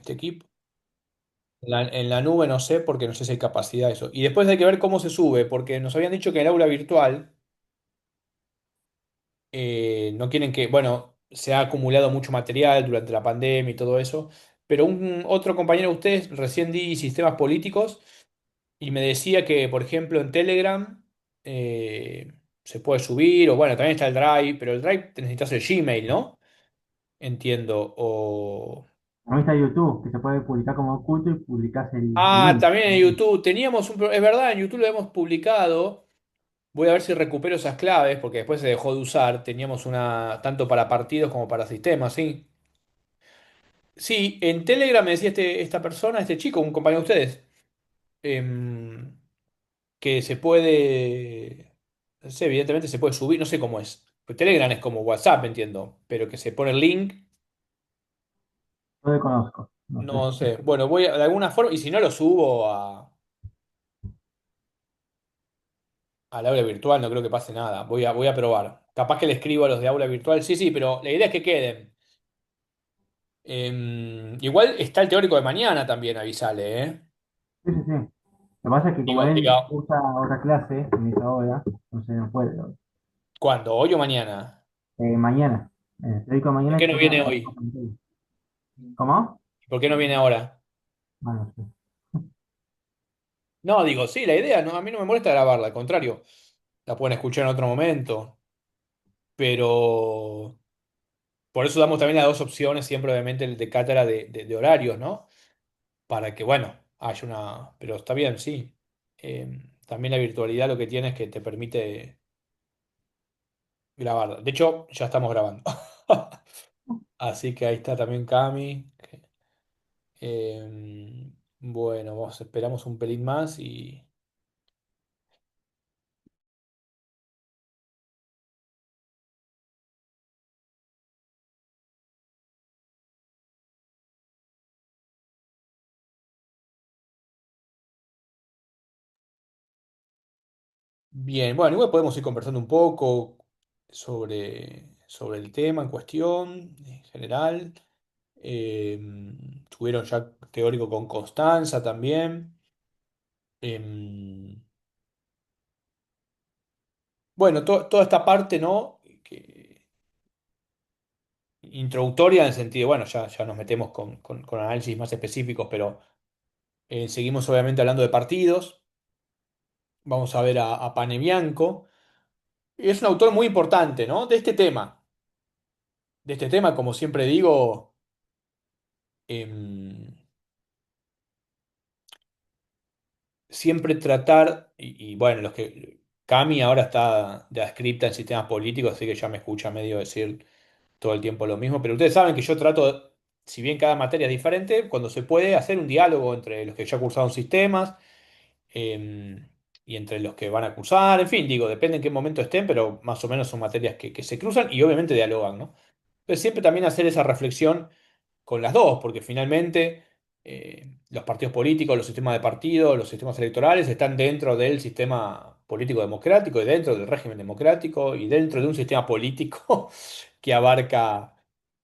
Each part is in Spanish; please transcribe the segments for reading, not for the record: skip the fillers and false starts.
este equipo. En la nube no sé, porque no sé si hay capacidad de eso. Y después hay que ver cómo se sube, porque nos habían dicho que en el aula virtual no quieren que, bueno, se ha acumulado mucho material durante la pandemia y todo eso, pero un otro compañero de ustedes recién di sistemas políticos y me decía que, por ejemplo, en Telegram se puede subir, o bueno, también está el Drive, pero el Drive te necesitas el Gmail, ¿no? Entiendo. O... También está YouTube, que se puede publicar como oculto y publicas el Ah, link. también en YouTube. Teníamos es verdad, en YouTube lo hemos publicado. Voy a ver si recupero esas claves, porque después se dejó de usar. Teníamos una tanto para partidos como para sistemas, ¿sí? Sí, en Telegram me decía esta persona, este chico, un compañero de ustedes, em, que se puede, no sé, evidentemente se puede subir, no sé cómo es. Pues Telegram es como WhatsApp, entiendo, pero que se pone el link, No lo conozco, no sé. no sé. Bueno, voy de alguna forma, y si no lo subo al aula virtual, no creo que pase nada. Voy a probar. Capaz que le escribo a los de aula virtual, sí, sí, pero la idea es que queden. Igual está el teórico de mañana también, avisale, ¿eh? Sí, sí, sí. Lo que pasa es que como Digo, él digo, usa otra clase en esa hora, entonces no puede hoy. ¿cuándo? ¿Hoy o mañana? Mañana. Te digo ¿Por mañana qué que no empieza viene a... hoy? ¿Cómo? ¿Por qué no viene ahora? Bueno, sí. No, digo, sí, la idea, no, a mí no me molesta grabarla, al contrario, la pueden escuchar en otro momento, pero por eso damos también las dos opciones, siempre obviamente el de cátedra de horarios, ¿no? Para que, bueno, haya una... Pero está bien, sí. También la virtualidad lo que tiene es que te permite grabar. De hecho, ya estamos grabando. Así que ahí está también Cami. Bueno, esperamos un pelín más y... Bien, bueno, igual podemos ir conversando un poco sobre el tema en cuestión, en general. Tuvieron ya teórico con Constanza también. Em, bueno, toda esta parte, ¿no? Introductoria en el sentido, bueno, ya nos metemos con análisis más específicos, pero seguimos obviamente hablando de partidos. Vamos a ver a Pane Bianco. Es un autor muy importante, ¿no? De este tema. De este tema, como siempre digo. em, Siempre tratar, y bueno, los que Cami ahora está de adscripta en sistemas políticos, así que ya me escucha medio decir todo el tiempo lo mismo, pero ustedes saben que yo trato, si bien cada materia es diferente, cuando se puede hacer un diálogo entre los que ya cursaron sistemas y entre los que van a cursar, en fin, digo, depende en qué momento estén, pero más o menos son materias que se cruzan y obviamente dialogan, ¿no? Pero siempre también hacer esa reflexión con las dos, porque finalmente los partidos políticos, los sistemas de partidos, los sistemas electorales están dentro del sistema político democrático y dentro del régimen democrático y dentro de un sistema político que abarca,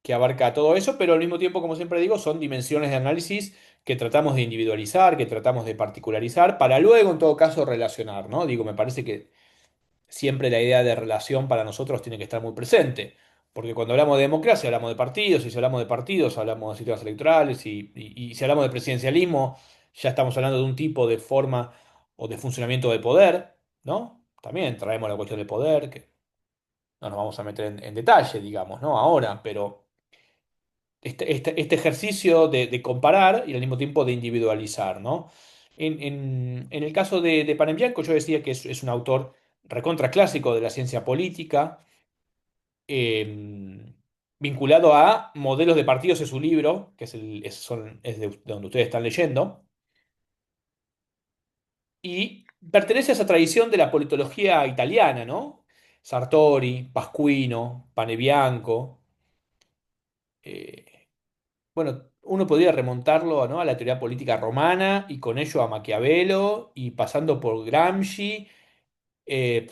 que abarca todo eso, pero al mismo tiempo, como siempre digo, son dimensiones de análisis que tratamos de individualizar, que tratamos de particularizar, para luego, en todo caso, relacionar, ¿no? Digo, me parece que siempre la idea de relación para nosotros tiene que estar muy presente. Porque cuando hablamos de democracia hablamos de partidos, y si hablamos de partidos hablamos de sistemas electorales, y si hablamos de presidencialismo ya estamos hablando de un tipo de forma o de funcionamiento de poder, ¿no? También traemos la cuestión del poder, que no nos vamos a meter en detalle, digamos, ¿no? Ahora, pero este ejercicio de comparar y al mismo tiempo de individualizar, ¿no? En el caso de Panembianco, yo decía que es un autor recontra clásico de la ciencia política, vinculado a modelos de partidos, es su libro, que es de donde ustedes están leyendo, y pertenece a esa tradición de la politología italiana, ¿no? Sartori, Pasquino, Panebianco. eh, Bueno, uno podría remontarlo, ¿no? A la teoría política romana y con ello a Maquiavelo y pasando por Gramsci,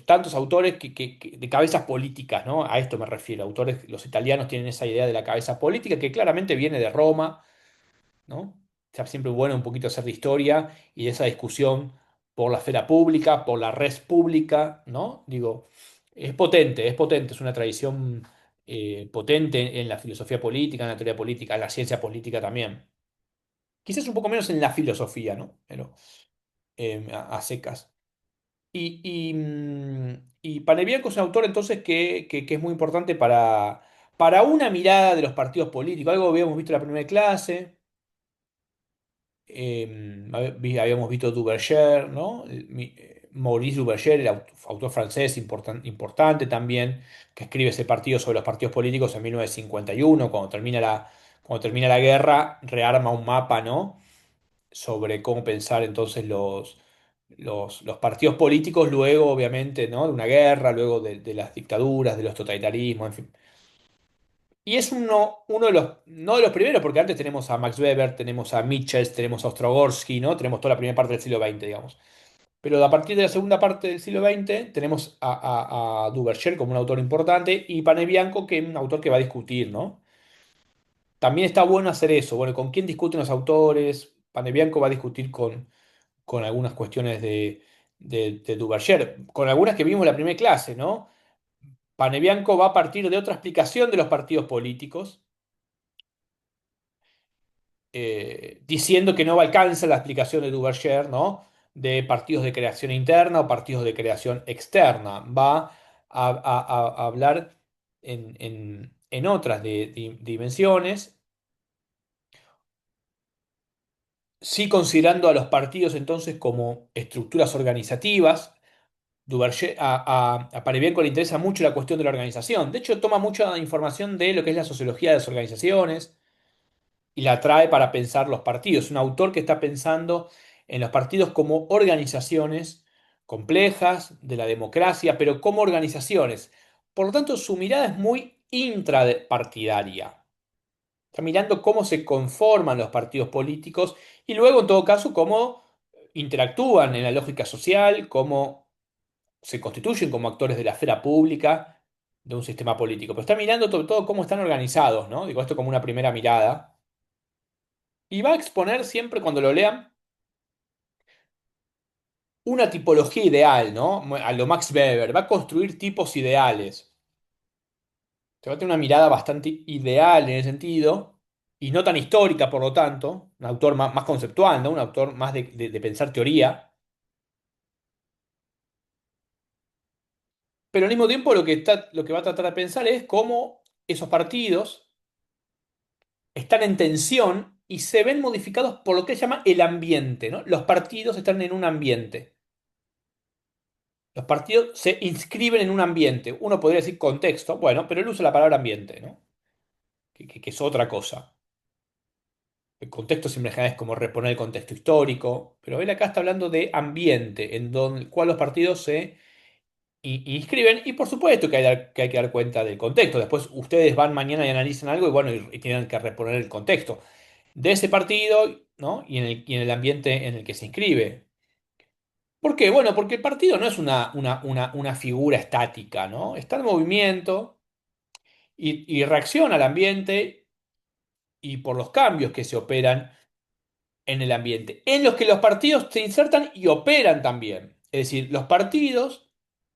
tantos autores de cabezas políticas, ¿no? A esto me refiero, autores, los italianos tienen esa idea de la cabeza política que claramente viene de Roma ¿no? Está siempre bueno un poquito hacer de historia y de esa discusión por la esfera pública, por la red pública, ¿no? Digo, es potente, es una tradición potente en la filosofía política, en la teoría política, en la ciencia política también. Quizás un poco menos en la filosofía, ¿no? Pero a secas. Y Panebianco es un autor entonces que es muy importante para una mirada de los partidos políticos, algo que habíamos visto en la primera clase. Habíamos visto Duverger, ¿no? Maurice Duverger, el autor francés importante también, que escribe ese partido sobre los partidos políticos en 1951, cuando termina la guerra, rearma un mapa, ¿no? Sobre cómo pensar entonces los partidos políticos luego, obviamente, ¿no? De una guerra, luego de las dictaduras, de los totalitarismos, en fin. Y es uno de los, no de los primeros, porque antes tenemos a Max Weber, tenemos a Michels, tenemos a Ostrogorsky, ¿no? Tenemos toda la primera parte del siglo XX, digamos. Pero a partir de la segunda parte del siglo XX tenemos a Duverger como un autor importante y Panebianco, que es un autor que va a discutir, ¿no? También está bueno hacer eso. Bueno, ¿con quién discuten los autores? Panebianco va a discutir con algunas cuestiones de Duverger, con algunas que vimos en la primera clase, ¿no? Panebianco va a partir de otra explicación de los partidos políticos diciendo que no alcanza la explicación de Duverger, ¿no? De partidos de creación interna o partidos de creación externa. Va a hablar en otras dimensiones, sí considerando a los partidos entonces como estructuras organizativas. A Panebianco le interesa mucho la cuestión de la organización. De hecho, toma mucha información de lo que es la sociología de las organizaciones y la trae para pensar los partidos. Un autor que está pensando en los partidos como organizaciones complejas de la democracia, pero como organizaciones. Por lo tanto, su mirada es muy intrapartidaria. Está mirando cómo se conforman los partidos políticos y luego, en todo caso, cómo interactúan en la lógica social, cómo se constituyen como actores de la esfera pública de un sistema político. Pero está mirando sobre todo cómo están organizados, ¿no? Digo esto como una primera mirada. Y va a exponer siempre cuando lo lean una tipología ideal, ¿no? A lo Max Weber, va a construir tipos ideales. Se va a tener una mirada bastante ideal en ese sentido, y no tan histórica, por lo tanto, un autor más conceptual, ¿no? Un autor más de pensar teoría, pero al mismo tiempo lo que va a tratar de pensar es cómo esos partidos están en tensión y se ven modificados por lo que se llama el ambiente, ¿no? Los partidos están en un ambiente. Los partidos se inscriben en un ambiente. Uno podría decir contexto, bueno, pero él usa la palabra ambiente, ¿no? Que es otra cosa. El contexto siempre en general es como reponer el contexto histórico, pero él acá está hablando de ambiente, en donde el cual los partidos se inscriben, y por supuesto que hay que dar cuenta del contexto. Después ustedes van mañana y analizan algo y bueno, y tienen que reponer el contexto de ese partido, ¿no? Y en el ambiente en el que se inscribe. ¿Por qué? Bueno, porque el partido no es una figura estática, ¿no? Está en movimiento y reacciona al ambiente y por los cambios que se operan en el ambiente, en los que los partidos se insertan y operan también. Es decir, los partidos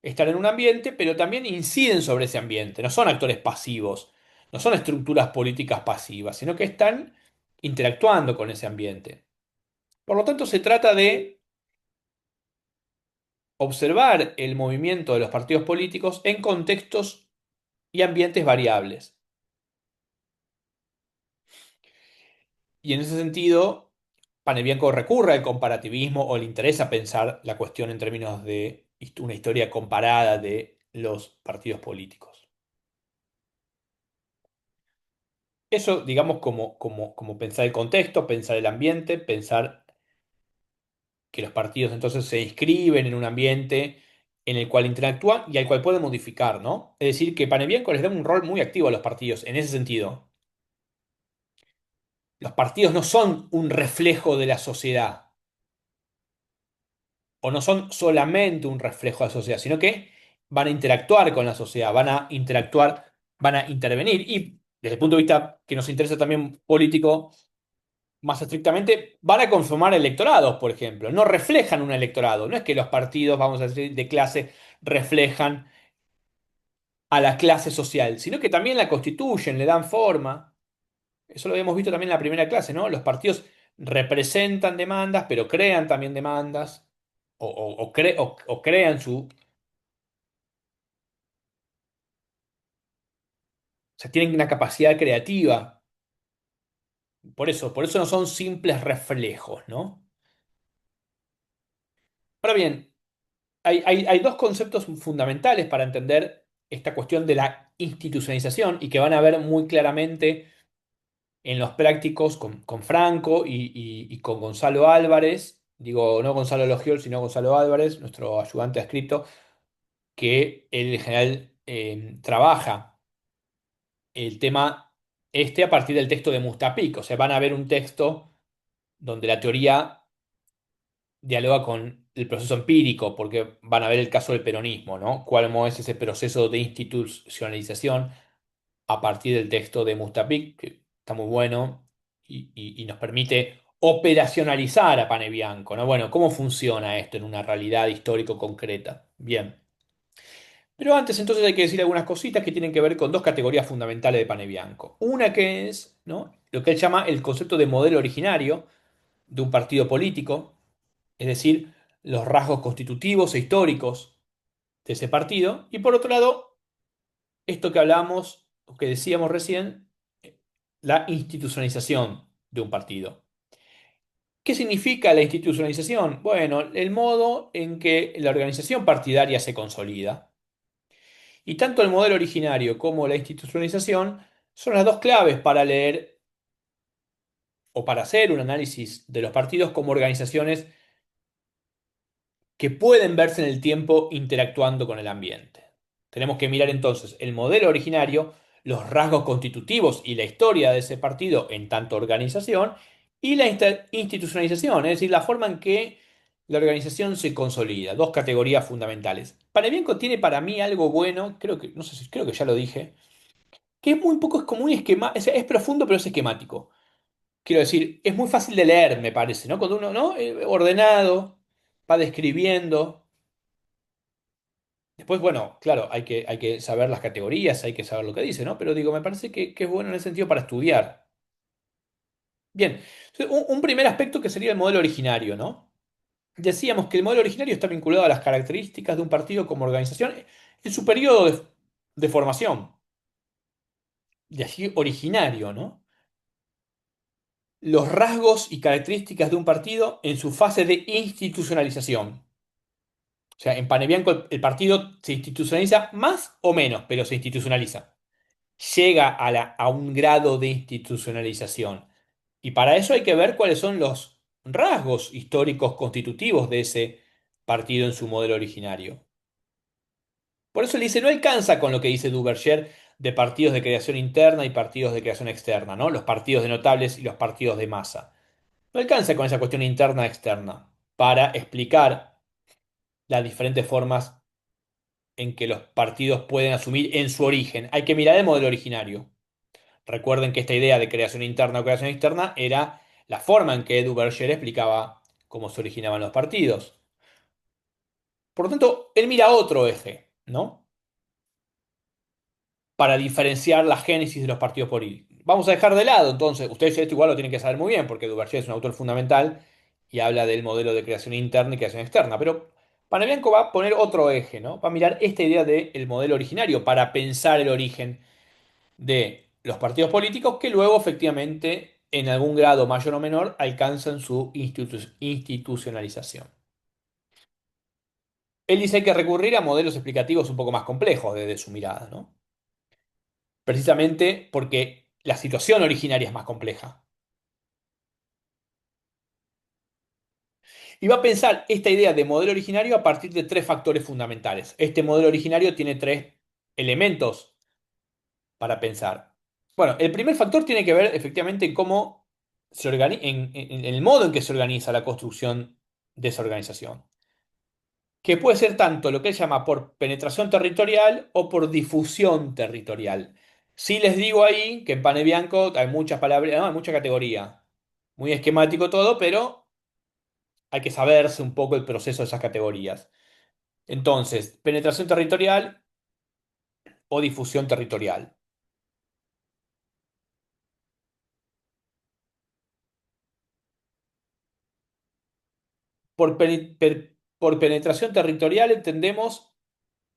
están en un ambiente, pero también inciden sobre ese ambiente. No son actores pasivos, no son estructuras políticas pasivas, sino que están interactuando con ese ambiente. Por lo tanto, se trata de observar el movimiento de los partidos políticos en contextos y ambientes variables. Y en ese sentido, Panebianco recurre al comparativismo o le interesa pensar la cuestión en términos de una historia comparada de los partidos políticos. Eso, digamos, como pensar el contexto, pensar el ambiente, pensar que los partidos entonces se inscriben en un ambiente en el cual interactúan y al cual pueden modificar, ¿no? Es decir, que Panebianco les da un rol muy activo a los partidos en ese sentido. Los partidos no son un reflejo de la sociedad, o no son solamente un reflejo de la sociedad, sino que van a interactuar con la sociedad, van a interactuar, van a intervenir. Y desde el punto de vista que nos interesa también político, más estrictamente, van a conformar electorados, por ejemplo. No reflejan un electorado. No es que los partidos, vamos a decir, de clase reflejan a la clase social, sino que también la constituyen, le dan forma. Eso lo habíamos visto también en la primera clase, ¿no? Los partidos representan demandas, pero crean también demandas, o crean o sea, tienen una capacidad creativa. Por eso no son simples reflejos, ¿no? Ahora bien, hay dos conceptos fundamentales para entender esta cuestión de la institucionalización y que van a ver muy claramente en los prácticos con Franco y con Gonzalo Álvarez. Digo, no Gonzalo Logiol, sino Gonzalo Álvarez, nuestro ayudante adscrito, que él en general trabaja el tema este a partir del texto de Mustapik. O sea, van a ver un texto donde la teoría dialoga con el proceso empírico, porque van a ver el caso del peronismo, ¿no? ¿Cómo es ese proceso de institucionalización a partir del texto de Mustapik, que está muy bueno y nos permite operacionalizar a Pane Bianco, ¿no? Bueno, ¿cómo funciona esto en una realidad histórico concreta? Bien. Pero antes entonces hay que decir algunas cositas que tienen que ver con dos categorías fundamentales de Pane Bianco. Una que es, ¿no? Lo que él llama el concepto de modelo originario de un partido político, es decir, los rasgos constitutivos e históricos de ese partido. Y por otro lado, esto que hablábamos, o que decíamos recién, la institucionalización de un partido. ¿Qué significa la institucionalización? Bueno, el modo en que la organización partidaria se consolida. Y tanto el modelo originario como la institucionalización son las dos claves para leer o para hacer un análisis de los partidos como organizaciones que pueden verse en el tiempo interactuando con el ambiente. Tenemos que mirar entonces el modelo originario, los rasgos constitutivos y la historia de ese partido en tanto organización y la institucionalización, es decir, la forma en que la organización se consolida, dos categorías fundamentales. Panebianco tiene para mí algo bueno, creo que, no sé si, creo que ya lo dije, que es muy poco, es como un esquema, es profundo pero es esquemático. Quiero decir, es muy fácil de leer, me parece, ¿no? Cuando uno, ¿no? Ordenado, va describiendo. Después, bueno, claro, hay que saber las categorías, hay que saber lo que dice, ¿no? Pero digo, me parece que es bueno en ese sentido para estudiar. Bien, un primer aspecto que sería el modelo originario, ¿no? Decíamos que el modelo originario está vinculado a las características de un partido como organización en su periodo de formación, de allí originario, ¿no? Los rasgos y características de un partido en su fase de institucionalización. O sea, en Panebianco el partido se institucionaliza más o menos, pero se institucionaliza. Llega a un grado de institucionalización. Y para eso hay que ver cuáles son los rasgos históricos constitutivos de ese partido en su modelo originario. Por eso le dice, no alcanza con lo que dice Duverger de partidos de creación interna y partidos de creación externa, ¿no? Los partidos de notables y los partidos de masa. No alcanza con esa cuestión interna-externa para explicar las diferentes formas en que los partidos pueden asumir en su origen. Hay que mirar el modelo originario. Recuerden que esta idea de creación interna o creación externa era la forma en que Duverger explicaba cómo se originaban los partidos. Por lo tanto, él mira otro eje, ¿no? Para diferenciar la génesis de los partidos políticos. Vamos a dejar de lado, entonces, ustedes esto igual lo tienen que saber muy bien, porque Duverger es un autor fundamental y habla del modelo de creación interna y creación externa, pero Panabianco va a poner otro eje, ¿no? Va a mirar esta idea del modelo originario para pensar el origen de los partidos políticos que luego efectivamente, en algún grado mayor o menor, alcanzan su institucionalización. Él dice que hay que recurrir a modelos explicativos un poco más complejos desde su mirada, ¿no? Precisamente porque la situación originaria es más compleja. Y va a pensar esta idea de modelo originario a partir de tres factores fundamentales. Este modelo originario tiene tres elementos para pensar. Bueno, el primer factor tiene que ver efectivamente en cómo se organiza, en el modo en que se organiza la construcción de esa organización, que puede ser tanto lo que él llama por penetración territorial o por difusión territorial. Sí les digo ahí que en Pane Bianco hay muchas palabras, no, hay mucha categoría. muy esquemático todo, pero hay que saberse un poco el proceso de esas categorías. Entonces, penetración territorial o difusión territorial. Por penetración territorial entendemos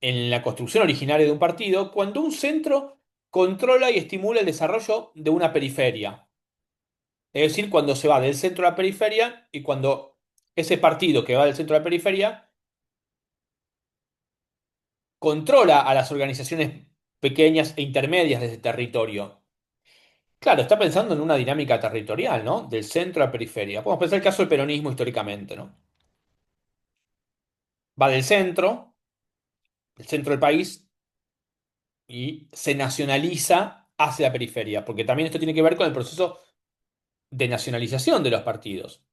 en la construcción originaria de un partido cuando un centro controla y estimula el desarrollo de una periferia. Es decir, cuando se va del centro a la periferia y cuando ese partido que va del centro a la periferia controla a las organizaciones pequeñas e intermedias de ese territorio. Claro, está pensando en una dinámica territorial, ¿no? Del centro a la periferia. Podemos pensar el caso del peronismo históricamente, ¿no? Va del centro del país, y se nacionaliza hacia la periferia, porque también esto tiene que ver con el proceso de nacionalización de los partidos.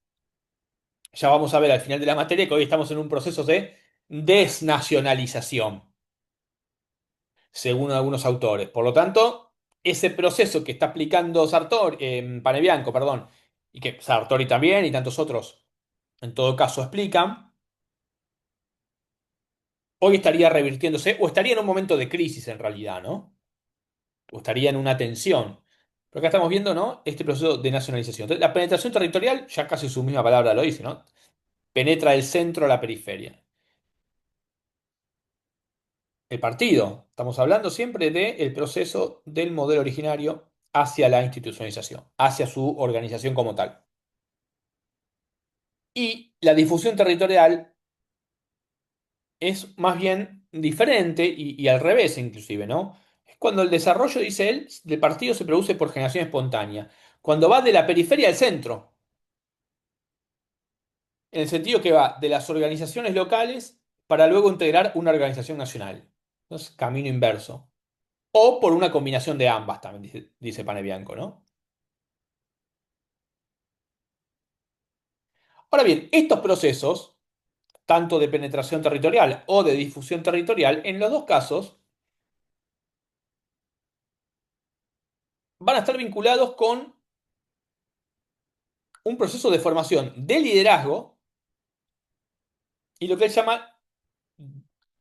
Ya vamos a ver al final de la materia que hoy estamos en un proceso de desnacionalización, según algunos autores. Por lo tanto, ese proceso que está aplicando Sartori, Panebianco, perdón, y que Sartori también y tantos otros en todo caso explican, hoy estaría revirtiéndose o estaría en un momento de crisis en realidad, ¿no? O estaría en una tensión. Pero acá estamos viendo, ¿no? Este proceso de nacionalización. Entonces, la penetración territorial, ya casi su misma palabra lo dice, ¿no? Penetra del centro a la periferia. El partido, estamos hablando siempre del proceso del modelo originario hacia la institucionalización, hacia su organización como tal. Y la difusión territorial es más bien diferente y al revés inclusive, ¿no? Es cuando el desarrollo, dice él, del partido se produce por generación espontánea, cuando va de la periferia al centro, en el sentido que va de las organizaciones locales para luego integrar una organización nacional. Entonces, camino inverso. O por una combinación de ambas, también dice Panebianco, ¿no? Ahora bien, estos procesos, tanto de penetración territorial o de difusión territorial, en los dos casos van a estar vinculados con un proceso de formación de liderazgo y lo que él llama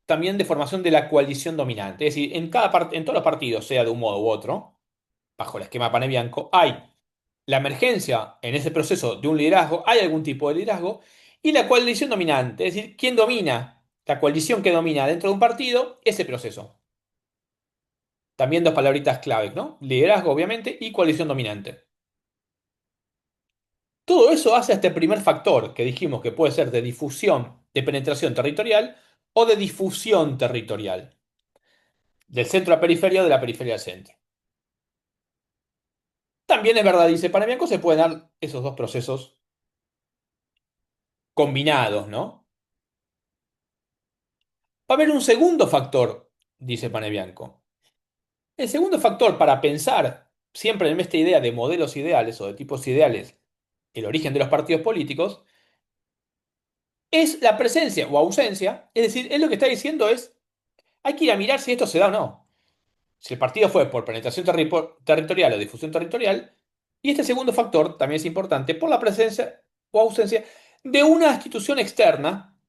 también de formación de la coalición dominante. Es decir, en todos los partidos, sea de un modo u otro, bajo el esquema Panebianco, hay la emergencia en ese proceso de un liderazgo, hay algún tipo de liderazgo, y la coalición dominante, es decir, quién domina, la coalición que domina dentro de un partido, ese proceso. También dos palabritas claves, ¿no? Liderazgo, obviamente, y coalición dominante. Todo eso hace a este primer factor que dijimos que puede ser de difusión, de penetración territorial o de difusión territorial, del centro a periferia o de la periferia al centro. También es verdad, dice Panamianco, se pueden dar esos dos procesos combinados, ¿no? Va a haber un segundo factor, dice Panebianco. El segundo factor para pensar siempre en esta idea de modelos ideales o de tipos ideales, el origen de los partidos políticos, es la presencia o ausencia. Es decir, él lo que está diciendo es, hay que ir a mirar si esto se da o no. Si el partido fue por penetración territorial o difusión territorial. Y este segundo factor también es importante por la presencia o ausencia de una institución externa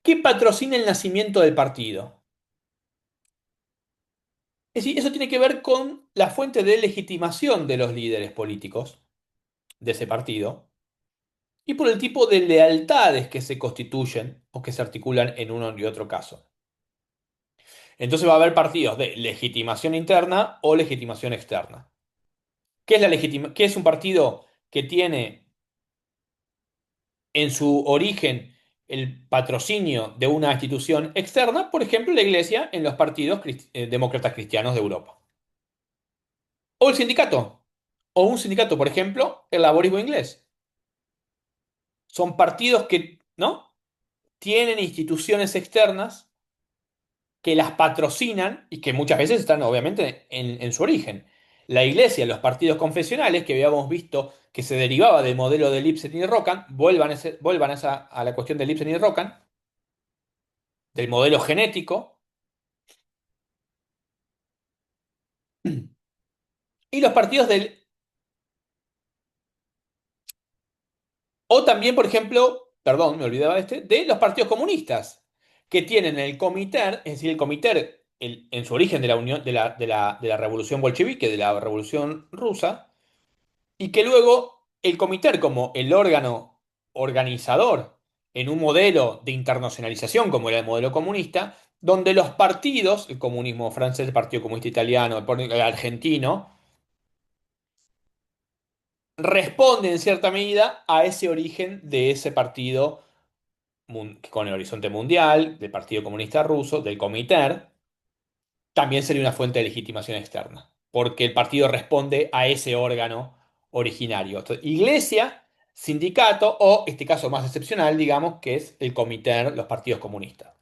que patrocina el nacimiento del partido. Es decir, eso tiene que ver con la fuente de legitimación de los líderes políticos de ese partido y por el tipo de lealtades que se constituyen o que se articulan en uno y otro caso. Entonces va a haber partidos de legitimación interna o legitimación externa. ¿Qué es un partido que tiene en su origen el patrocinio de una institución externa? Por ejemplo, la Iglesia en los partidos demócratas cristianos de Europa. O el sindicato. O un sindicato, por ejemplo, el laborismo inglés. Son partidos que, ¿no? Tienen instituciones externas que las patrocinan y que muchas veces están obviamente en su origen. La iglesia, los partidos confesionales, que habíamos visto que se derivaba del modelo de Lipset y Rockham, vuelvan a la cuestión de Lipset y Rockham, del modelo genético, y los partidos O también, por ejemplo, perdón, me olvidaba de de los partidos comunistas, que tienen el Comiter, es decir, el Comiter en su origen de la unión de la revolución bolchevique, de la revolución rusa, y que luego el Comiter como el órgano organizador en un modelo de internacionalización como era el modelo comunista, donde los partidos, el comunismo francés, el Partido Comunista Italiano, el argentino, responden en cierta medida a ese origen de ese partido con el horizonte mundial, del Partido Comunista Ruso, del Comiter, también sería una fuente de legitimación externa, porque el partido responde a ese órgano originario. Entonces, iglesia, sindicato o, este caso más excepcional, digamos, que es el Comiter, los partidos comunistas.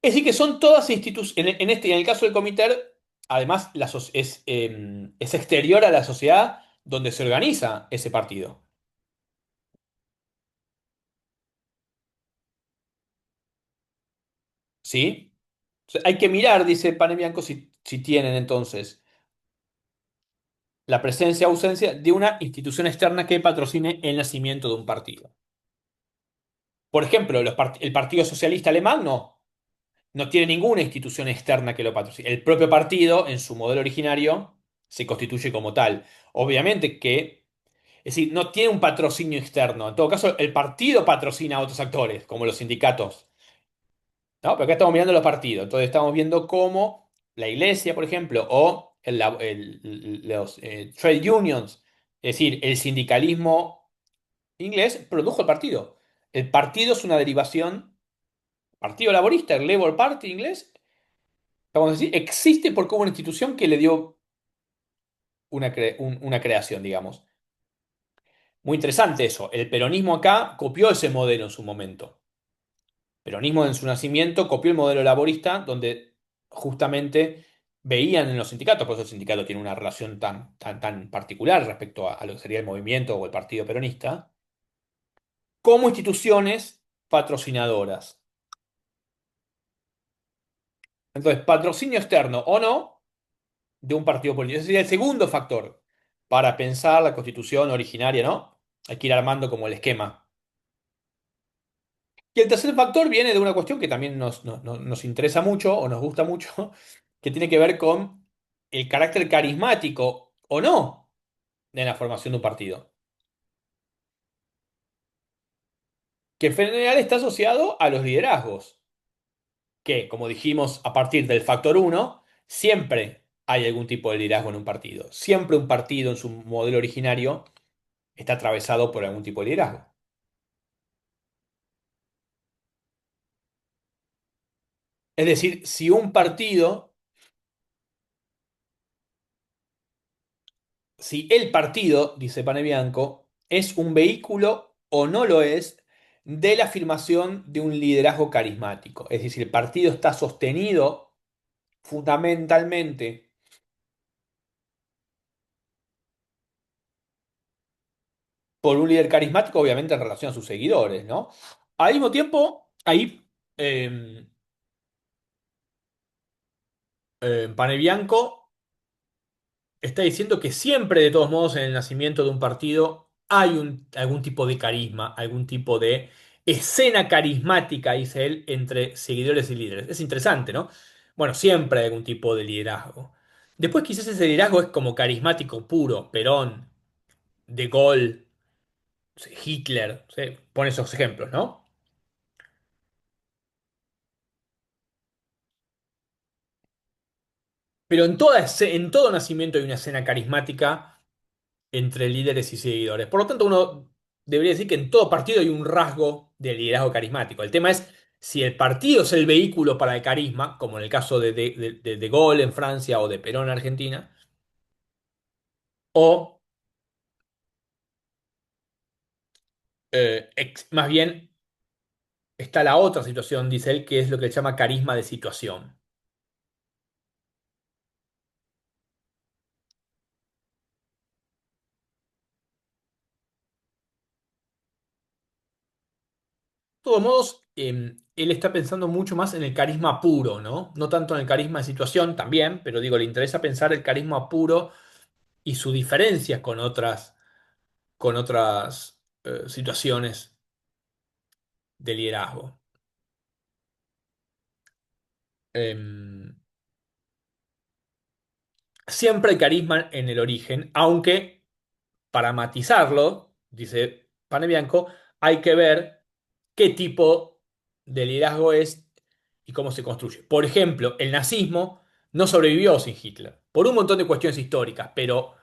Es decir, que son todas instituciones, en el caso del Comiter, además es exterior a la sociedad donde se organiza ese partido. ¿Sí? O sea, hay que mirar, dice Pane Bianco, si tienen entonces la presencia o ausencia de una institución externa que patrocine el nacimiento de un partido. Por ejemplo, el Partido Socialista Alemán no tiene ninguna institución externa que lo patrocine. El propio partido, en su modelo originario, se constituye como tal. Obviamente que, es decir, no tiene un patrocinio externo. En todo caso, el partido patrocina a otros actores, como los sindicatos, ¿no? Pero acá estamos mirando los partidos. Entonces estamos viendo cómo la iglesia, por ejemplo, o los trade unions, es decir, el sindicalismo inglés produjo el partido. El partido es una derivación, Partido Laborista, el Labour Party inglés, vamos a decir, existe porque hubo una institución que le dio una creación, digamos. Muy interesante eso. El peronismo acá copió ese modelo en su momento. Peronismo en su nacimiento copió el modelo laborista, donde justamente veían en los sindicatos, por eso el sindicato tiene una relación tan particular respecto a lo que sería el movimiento o el partido peronista, como instituciones patrocinadoras. Entonces, patrocinio externo o no de un partido político. Ese sería el segundo factor para pensar la constitución originaria, ¿no? Hay que ir armando como el esquema. Y el tercer factor viene de una cuestión que también nos interesa mucho o nos gusta mucho, que tiene que ver con el carácter carismático o no de la formación de un partido, que en general está asociado a los liderazgos, que, como dijimos, a partir del factor uno siempre hay algún tipo de liderazgo en un partido. Siempre un partido en su modelo originario está atravesado por algún tipo de liderazgo. Es decir, si el partido, dice Panebianco, es un vehículo o no lo es de la afirmación de un liderazgo carismático. Es decir, el partido está sostenido fundamentalmente por un líder carismático, obviamente en relación a sus seguidores, ¿no? Al mismo tiempo, ahí Panebianco está diciendo que siempre, de todos modos, en el nacimiento de un partido hay algún tipo de carisma, algún tipo de escena carismática, dice él, entre seguidores y líderes. Es interesante, ¿no? Bueno, siempre hay algún tipo de liderazgo. Después quizás ese liderazgo es como carismático puro, Perón, De Gaulle, Hitler, ¿sí? Pone esos ejemplos, ¿no? Pero en todo nacimiento hay una escena carismática entre líderes y seguidores. Por lo tanto, uno debería decir que en todo partido hay un rasgo de liderazgo carismático. El tema es si el partido es el vehículo para el carisma, como en el caso de Gaulle en Francia o de Perón en Argentina, o más bien está la otra situación, dice él, que es lo que él llama carisma de situación. De todos modos, él está pensando mucho más en el carisma puro, ¿no? No tanto en el carisma de situación también, pero digo, le interesa pensar el carisma puro y sus diferencias con otras situaciones de liderazgo. Em, Siempre hay carisma en el origen, aunque para matizarlo, dice Panebianco, hay que ver qué tipo de liderazgo es y cómo se construye. Por ejemplo, el nazismo no sobrevivió sin Hitler, por un montón de cuestiones históricas, pero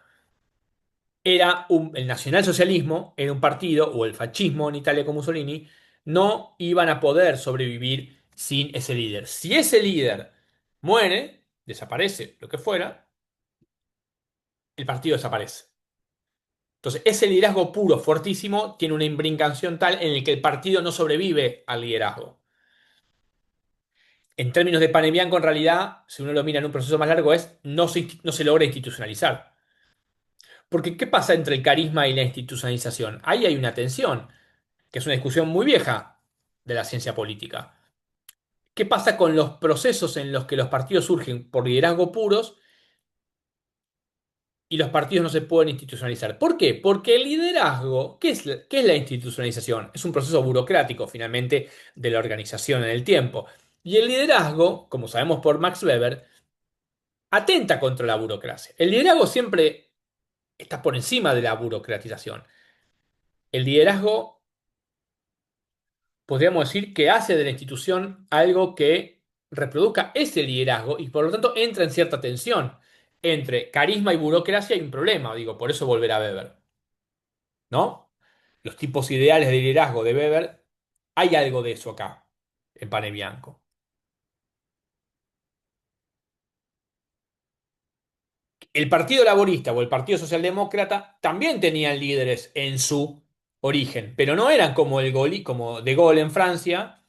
el nacionalsocialismo era un partido, o el fascismo en Italia con Mussolini, no iban a poder sobrevivir sin ese líder. Si ese líder muere, desaparece, lo que fuera, el partido desaparece. Entonces, ese liderazgo puro, fortísimo, tiene una imbrincación tal en el que el partido no sobrevive al liderazgo. En términos de pan y Bianco, en realidad, si uno lo mira en un proceso más largo, no se logra institucionalizar. Porque, ¿qué pasa entre el carisma y la institucionalización? Ahí hay una tensión, que es una discusión muy vieja de la ciencia política. ¿Qué pasa con los procesos en los que los partidos surgen por liderazgo puros y los partidos no se pueden institucionalizar? ¿Por qué? Porque el liderazgo, ¿qué es la institucionalización? Es un proceso burocrático, finalmente, de la organización en el tiempo. Y el liderazgo, como sabemos por Max Weber, atenta contra la burocracia. El liderazgo siempre está por encima de la burocratización. El liderazgo, podríamos decir, que hace de la institución algo que reproduzca ese liderazgo y por lo tanto entra en cierta tensión. Entre carisma y burocracia hay un problema, digo, por eso volver a Weber, ¿no? Los tipos ideales de liderazgo de Weber, hay algo de eso acá, en Pane Bianco. El Partido Laborista o el Partido Socialdemócrata también tenían líderes en su origen, pero no eran como como De Gaulle en Francia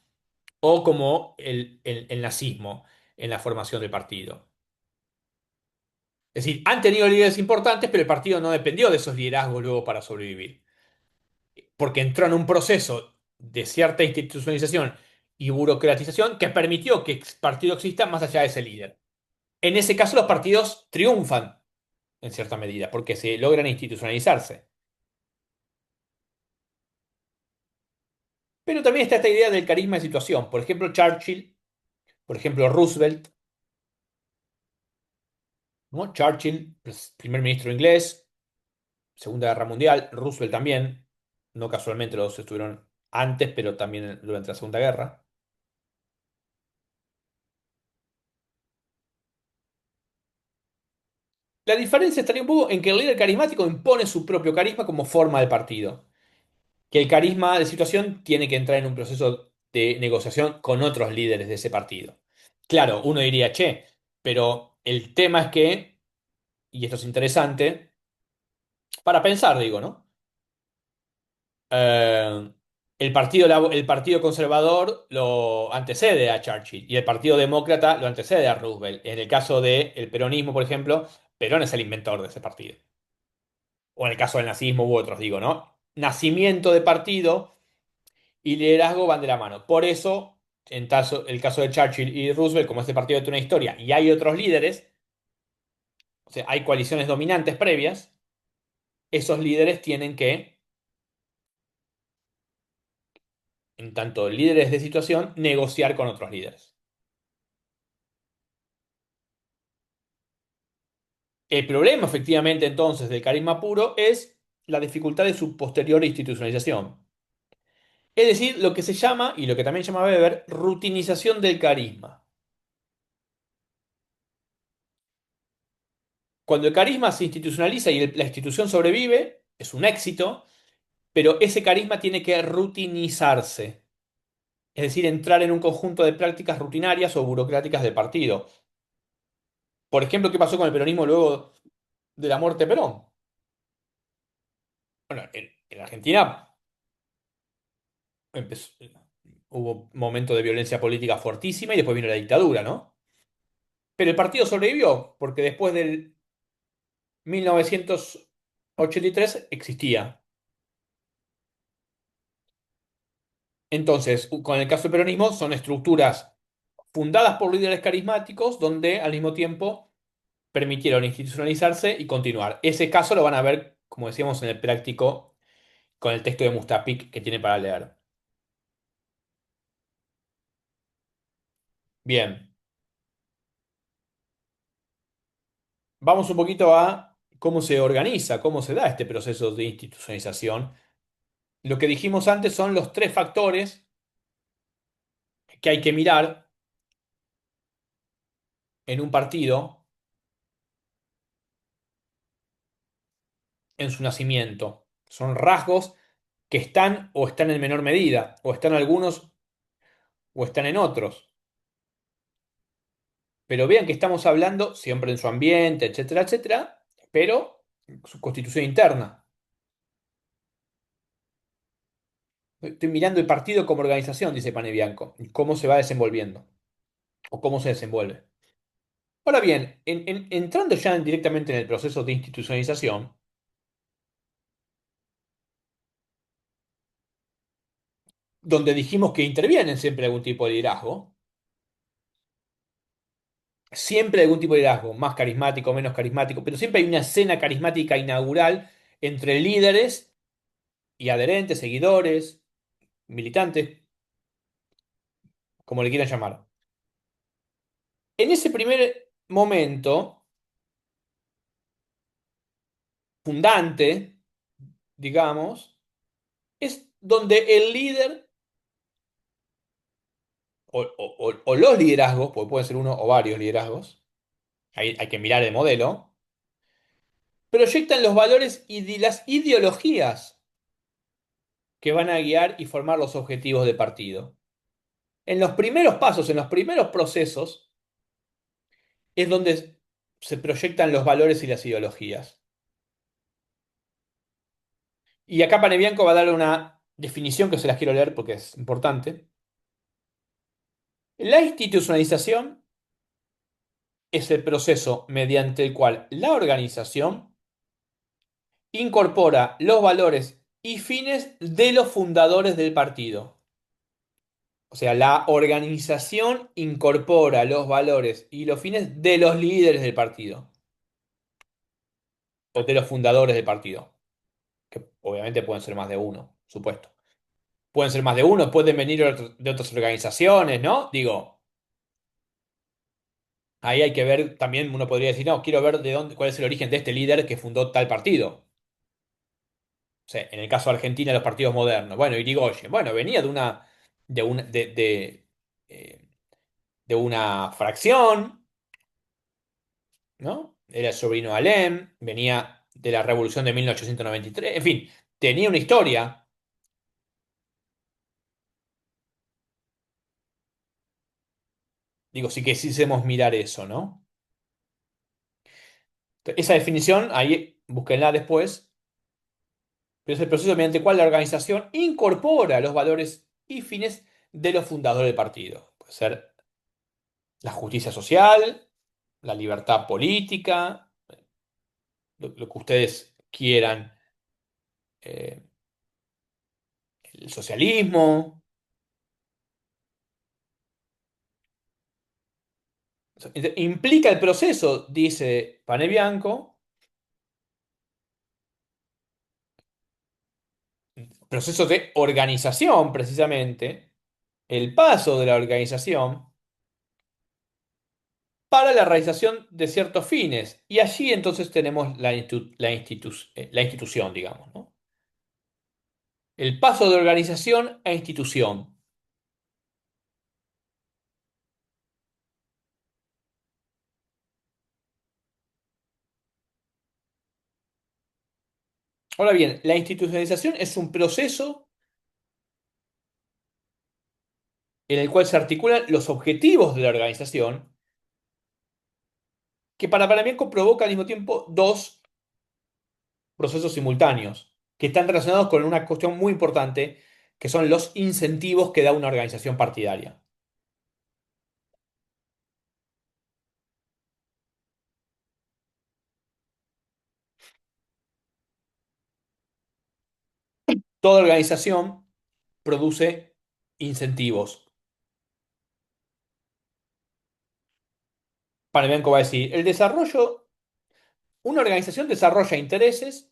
o como el nazismo en la formación del partido. Es decir, han tenido líderes importantes, pero el partido no dependió de esos liderazgos luego para sobrevivir, porque entró en un proceso de cierta institucionalización y burocratización que permitió que el partido exista más allá de ese líder. En ese caso, los partidos triunfan en cierta medida, porque se logran institucionalizarse. Pero también está esta idea del carisma de situación. Por ejemplo, Churchill, por ejemplo, Roosevelt, ¿no? Churchill, primer ministro inglés, Segunda Guerra Mundial, Roosevelt también, no casualmente los dos estuvieron antes, pero también durante la Segunda Guerra. La diferencia estaría un poco en que el líder carismático impone su propio carisma como forma de partido, que el carisma de situación tiene que entrar en un proceso de negociación con otros líderes de ese partido. Claro, uno diría, che, pero el tema es que, y esto es interesante, para pensar, digo, ¿no? Eh, el partido conservador lo antecede a Churchill y el Partido Demócrata lo antecede a Roosevelt. En el caso del peronismo, por ejemplo, Perón es el inventor de ese partido. O en el caso del nazismo u otros, digo, ¿no? Nacimiento de partido y liderazgo van de la mano. Por eso, el caso de Churchill y Roosevelt, como este partido tiene una historia y hay otros líderes, o sea, hay coaliciones dominantes previas, esos líderes tienen que, en tanto líderes de situación, negociar con otros líderes. El problema, efectivamente, entonces, del carisma puro es la dificultad de su posterior institucionalización. Es decir, lo que se llama, y lo que también llama Weber, rutinización del carisma. Cuando el carisma se institucionaliza y la institución sobrevive, es un éxito, pero ese carisma tiene que rutinizarse. Es decir, entrar en un conjunto de prácticas rutinarias o burocráticas del partido. Por ejemplo, ¿qué pasó con el peronismo luego de la muerte de Perón? Bueno, en Argentina empezó, hubo un momento de violencia política fortísima y después vino la dictadura, ¿no? Pero el partido sobrevivió, porque después del 1983 existía. Entonces, con el caso del peronismo, son estructuras fundadas por líderes carismáticos, donde al mismo tiempo permitieron institucionalizarse y continuar. Ese caso lo van a ver, como decíamos, en el práctico con el texto de Mustapik que tiene para leer. Bien, vamos un poquito a cómo se organiza, cómo se da este proceso de institucionalización. Lo que dijimos antes son los tres factores que hay que mirar en un partido en su nacimiento. Son rasgos que están o están en menor medida, o están algunos o están en otros. Pero vean que estamos hablando siempre en su ambiente, etcétera, etcétera, pero su constitución interna. Estoy mirando el partido como organización, dice Panebianco, y cómo se va desenvolviendo o cómo se desenvuelve. Ahora bien, entrando ya directamente en el proceso de institucionalización, donde dijimos que intervienen siempre algún tipo de liderazgo, siempre algún tipo de liderazgo, más carismático, menos carismático, pero siempre hay una escena carismática inaugural entre líderes y adherentes, seguidores, militantes, como le quieran llamar. En ese primer momento fundante, digamos, es donde el líder o los liderazgos, porque pueden ser uno o varios liderazgos, hay que mirar el modelo, proyectan los valores y las ideologías que van a guiar y formar los objetivos de partido. En los primeros pasos, en los primeros procesos, es donde se proyectan los valores y las ideologías. Y acá Panebianco va a dar una definición que se las quiero leer porque es importante. La institucionalización es el proceso mediante el cual la organización incorpora los valores y fines de los fundadores del partido. O sea, la organización incorpora los valores y los fines de los líderes del partido, o de los fundadores del partido, que obviamente pueden ser más de uno, supuesto. Pueden ser más de uno, pueden venir de otras organizaciones, ¿no? Digo, ahí hay que ver, también uno podría decir, no, quiero ver de dónde, cuál es el origen de este líder que fundó tal partido. O sea, en el caso de Argentina, los partidos modernos. Bueno, Irigoyen, bueno, venía de una, eh, de una fracción, ¿no? Era el sobrino de Alem, venía de la Revolución de 1893, en fin, tenía una historia. Digo, sí que sí quisiésemos mirar eso, ¿no? Esa definición, ahí búsquenla después, pero es el proceso mediante el cual la organización incorpora los valores y fines de los fundadores del partido. Puede ser la justicia social, la libertad política, lo que ustedes quieran, eh, el socialismo. Implica el proceso, dice Panebianco, proceso de organización precisamente, el paso de la organización para la realización de ciertos fines. Y allí entonces tenemos la institución, digamos, ¿no? El paso de organización a institución. Ahora bien, la institucionalización es un proceso en el cual se articulan los objetivos de la organización, que para Panamianco provoca al mismo tiempo dos procesos simultáneos, que están relacionados con una cuestión muy importante, que son los incentivos que da una organización partidaria. Toda organización produce incentivos. Panamianco va a decir, el desarrollo Una organización desarrolla intereses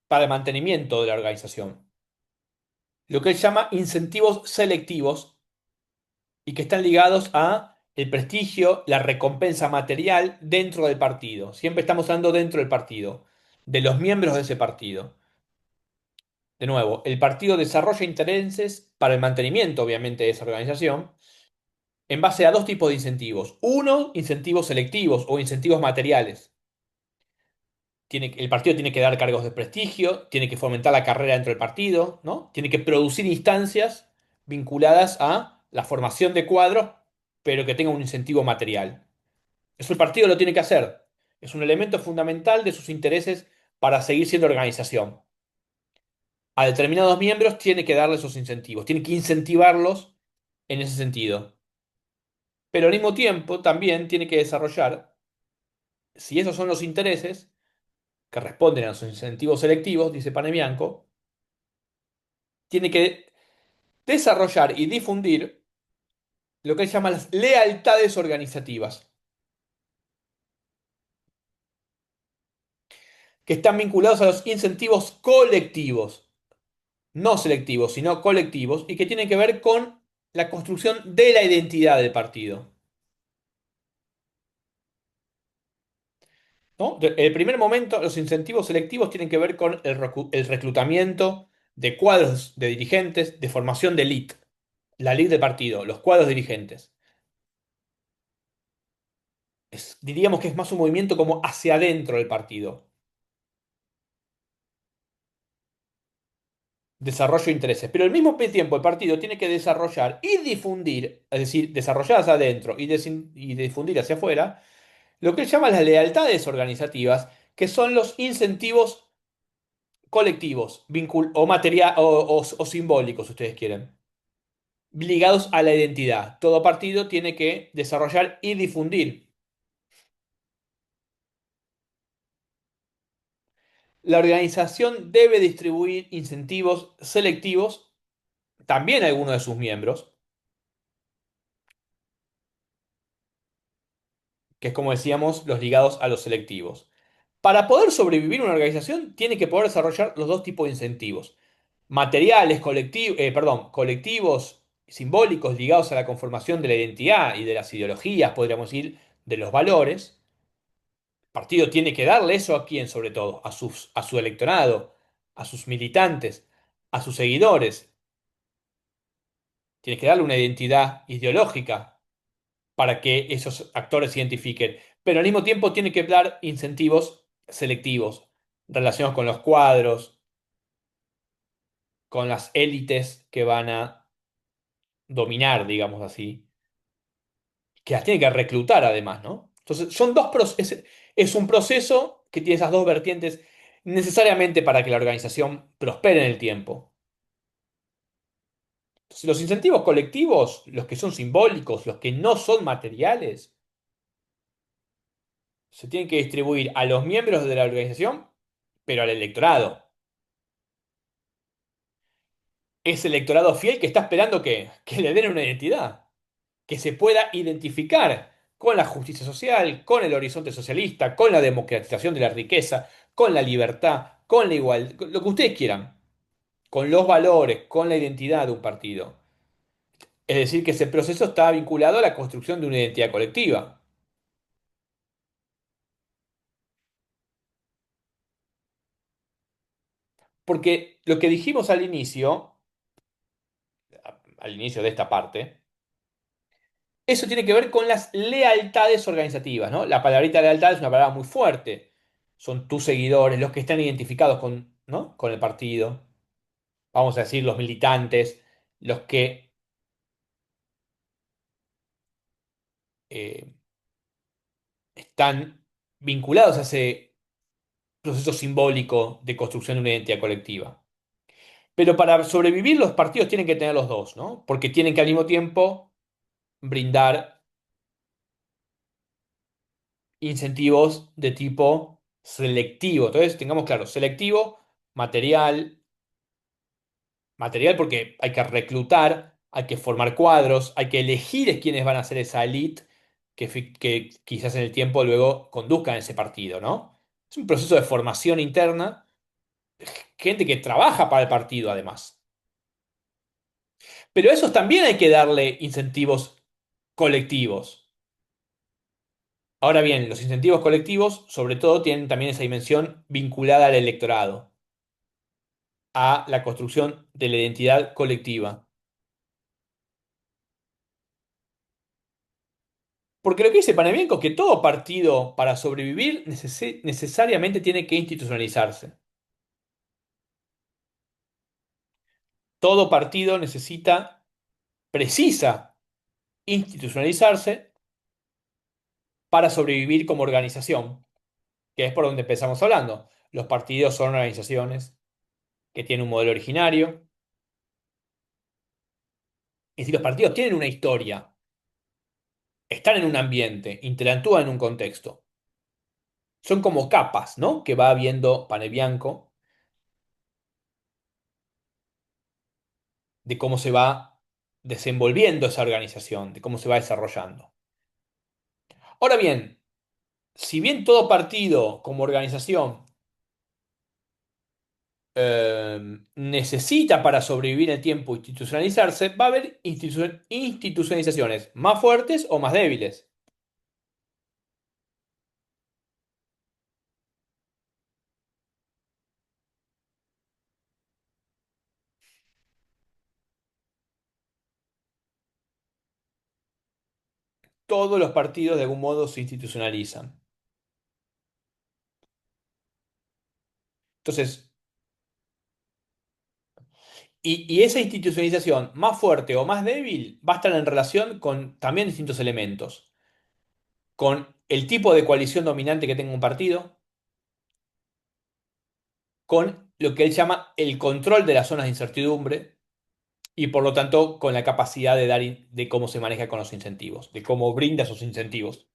para el mantenimiento de la organización, lo que él llama incentivos selectivos y que están ligados a el prestigio, la recompensa material dentro del partido. Siempre estamos hablando dentro del partido, de los miembros de ese partido. De nuevo, el partido desarrolla intereses para el mantenimiento, obviamente, de esa organización en base a dos tipos de incentivos. Uno, incentivos selectivos o incentivos materiales. El partido tiene que dar cargos de prestigio, tiene que fomentar la carrera dentro del partido, ¿no? Tiene que producir instancias vinculadas a la formación de cuadros, pero que tenga un incentivo material. Eso el partido lo tiene que hacer. Es un elemento fundamental de sus intereses para seguir siendo organización. A determinados miembros tiene que darle esos incentivos, tiene que incentivarlos en ese sentido. Pero al mismo tiempo también tiene que desarrollar, si esos son los intereses que responden a los incentivos selectivos, dice Panebianco, tiene que desarrollar y difundir lo que él llama las lealtades organizativas, que están vinculados a los incentivos colectivos, no selectivos, sino colectivos, y que tienen que ver con la construcción de la identidad del partido. ¿No? El primer momento, los incentivos selectivos tienen que ver con el reclutamiento de cuadros de dirigentes, de formación de elite, la elite del partido, los cuadros dirigentes. Diríamos que es más un movimiento como hacia adentro del partido. Desarrollo de intereses. Pero al mismo tiempo el partido tiene que desarrollar y difundir, es decir, desarrollar hacia adentro y difundir hacia afuera, lo que él llama las lealtades organizativas, que son los incentivos colectivos o, o simbólicos, si ustedes quieren, ligados a la identidad. Todo partido tiene que desarrollar y difundir. La organización debe distribuir incentivos selectivos también a algunos de sus miembros, que es como decíamos, los ligados a los selectivos. Para poder sobrevivir una organización, tiene que poder desarrollar los dos tipos de incentivos. Materiales, colectivos, simbólicos, ligados a la conformación de la identidad y de las ideologías, podríamos decir, de los valores. El partido tiene que darle eso a quién, sobre todo, a su electorado, a sus militantes, a sus seguidores. Tiene que darle una identidad ideológica para que esos actores se identifiquen. Pero al mismo tiempo tiene que dar incentivos selectivos relacionados con los cuadros, con las élites que van a dominar, digamos así, que las tiene que reclutar además, ¿no? Entonces, son dos es un proceso que tiene esas dos vertientes necesariamente para que la organización prospere en el tiempo. Entonces, los incentivos colectivos, los que son simbólicos, los que no son materiales, se tienen que distribuir a los miembros de la organización, pero al electorado. Ese electorado fiel que está esperando que le den una identidad, que se pueda identificar con la justicia social, con el horizonte socialista, con la democratización de la riqueza, con la libertad, con la igualdad, con lo que ustedes quieran, con los valores, con la identidad de un partido. Es decir, que ese proceso está vinculado a la construcción de una identidad colectiva. Porque lo que dijimos al inicio de esta parte, eso tiene que ver con las lealtades organizativas, ¿no? La palabrita lealtad es una palabra muy fuerte. Son tus seguidores, los que están identificados con, ¿no? Con el partido. Vamos a decir, los militantes, los que eh, están vinculados a ese proceso simbólico de construcción de una identidad colectiva. Pero para sobrevivir los partidos tienen que tener los dos, ¿no? Porque tienen que al mismo tiempo brindar incentivos de tipo selectivo. Entonces, tengamos claro, selectivo, material, material porque hay que reclutar, hay que formar cuadros, hay que elegir quiénes van a ser esa elite que quizás en el tiempo luego conduzcan ese partido, ¿no? Es un proceso de formación interna, gente que trabaja para el partido además. Pero a esos también hay que darle incentivos colectivos. Ahora bien, los incentivos colectivos, sobre todo, tienen también esa dimensión vinculada al electorado, a la construcción de la identidad colectiva. Porque lo que dice Panebianco es que todo partido para sobrevivir necesariamente tiene que institucionalizarse. Todo partido precisa institucionalizarse para sobrevivir como organización, que es por donde empezamos hablando. Los partidos son organizaciones que tienen un modelo originario. Es decir, los partidos tienen una historia, están en un ambiente, interactúan en un contexto. Son como capas, ¿no? Que va viendo Panebianco de cómo se va desenvolviendo esa organización, de cómo se va desarrollando. Ahora bien, si bien todo partido como organización necesita para sobrevivir en el tiempo institucionalizarse, va a haber institucionalizaciones más fuertes o más débiles. Todos los partidos de algún modo se institucionalizan. Entonces, y esa institucionalización más fuerte o más débil va a estar en relación con también distintos elementos. Con el tipo de coalición dominante que tenga un partido, con lo que él llama el control de las zonas de incertidumbre y por lo tanto con la capacidad de de cómo se maneja con los incentivos, de cómo brinda esos incentivos.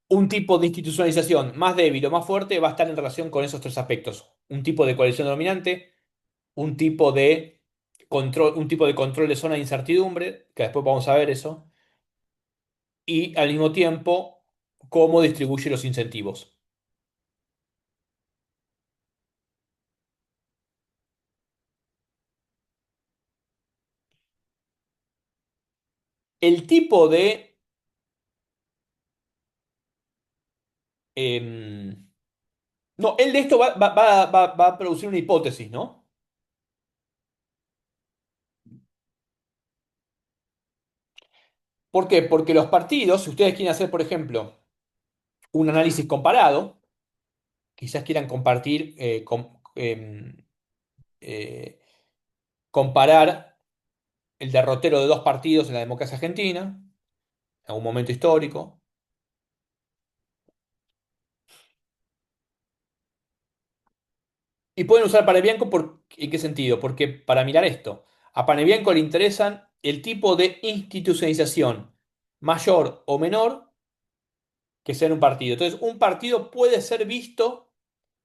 Un tipo de institucionalización más débil o más fuerte va a estar en relación con esos tres aspectos. Un tipo de coalición dominante, un tipo de control de zona de incertidumbre, que después vamos a ver eso, y al mismo tiempo cómo distribuye los incentivos. El tipo de... em, no, él de esto va a producir una hipótesis, ¿no? ¿Por qué? Porque los partidos, si ustedes quieren hacer, por ejemplo, un análisis comparado, quizás quieran eh, comparar el derrotero de dos partidos en la democracia argentina, en algún momento histórico, y pueden usar Panebianco ¿en qué sentido? Porque para mirar esto, a Panebianco le interesan el tipo de institucionalización mayor o menor que sea en un partido. Entonces, un partido puede ser visto,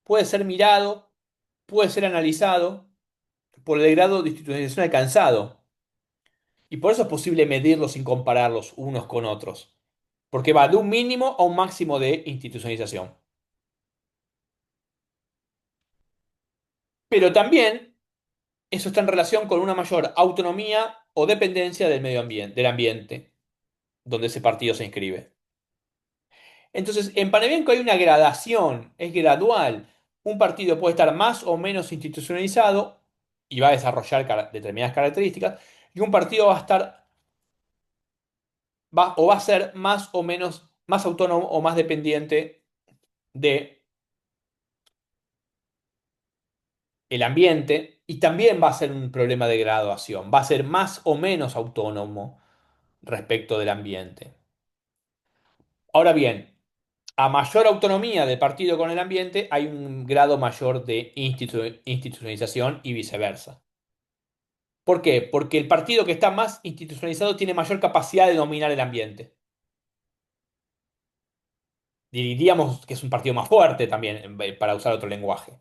puede ser mirado, puede ser analizado por el grado de institucionalización alcanzado. Y por eso es posible medirlos sin compararlos unos con otros. Porque va de un mínimo a un máximo de institucionalización. Pero también eso está en relación con una mayor autonomía o dependencia del medio ambiente, del ambiente donde ese partido se inscribe. Entonces, en Panebianco hay una gradación, es gradual. Un partido puede estar más o menos institucionalizado y va a desarrollar determinadas características, y un partido va a estar, va a ser más o menos, más autónomo o más dependiente de el ambiente, y también va a ser un problema de graduación, va a ser más o menos autónomo respecto del ambiente. Ahora bien, a mayor autonomía del partido con el ambiente, hay un grado mayor de institucionalización y viceversa. ¿Por qué? Porque el partido que está más institucionalizado tiene mayor capacidad de dominar el ambiente. Diríamos que es un partido más fuerte también, para usar otro lenguaje,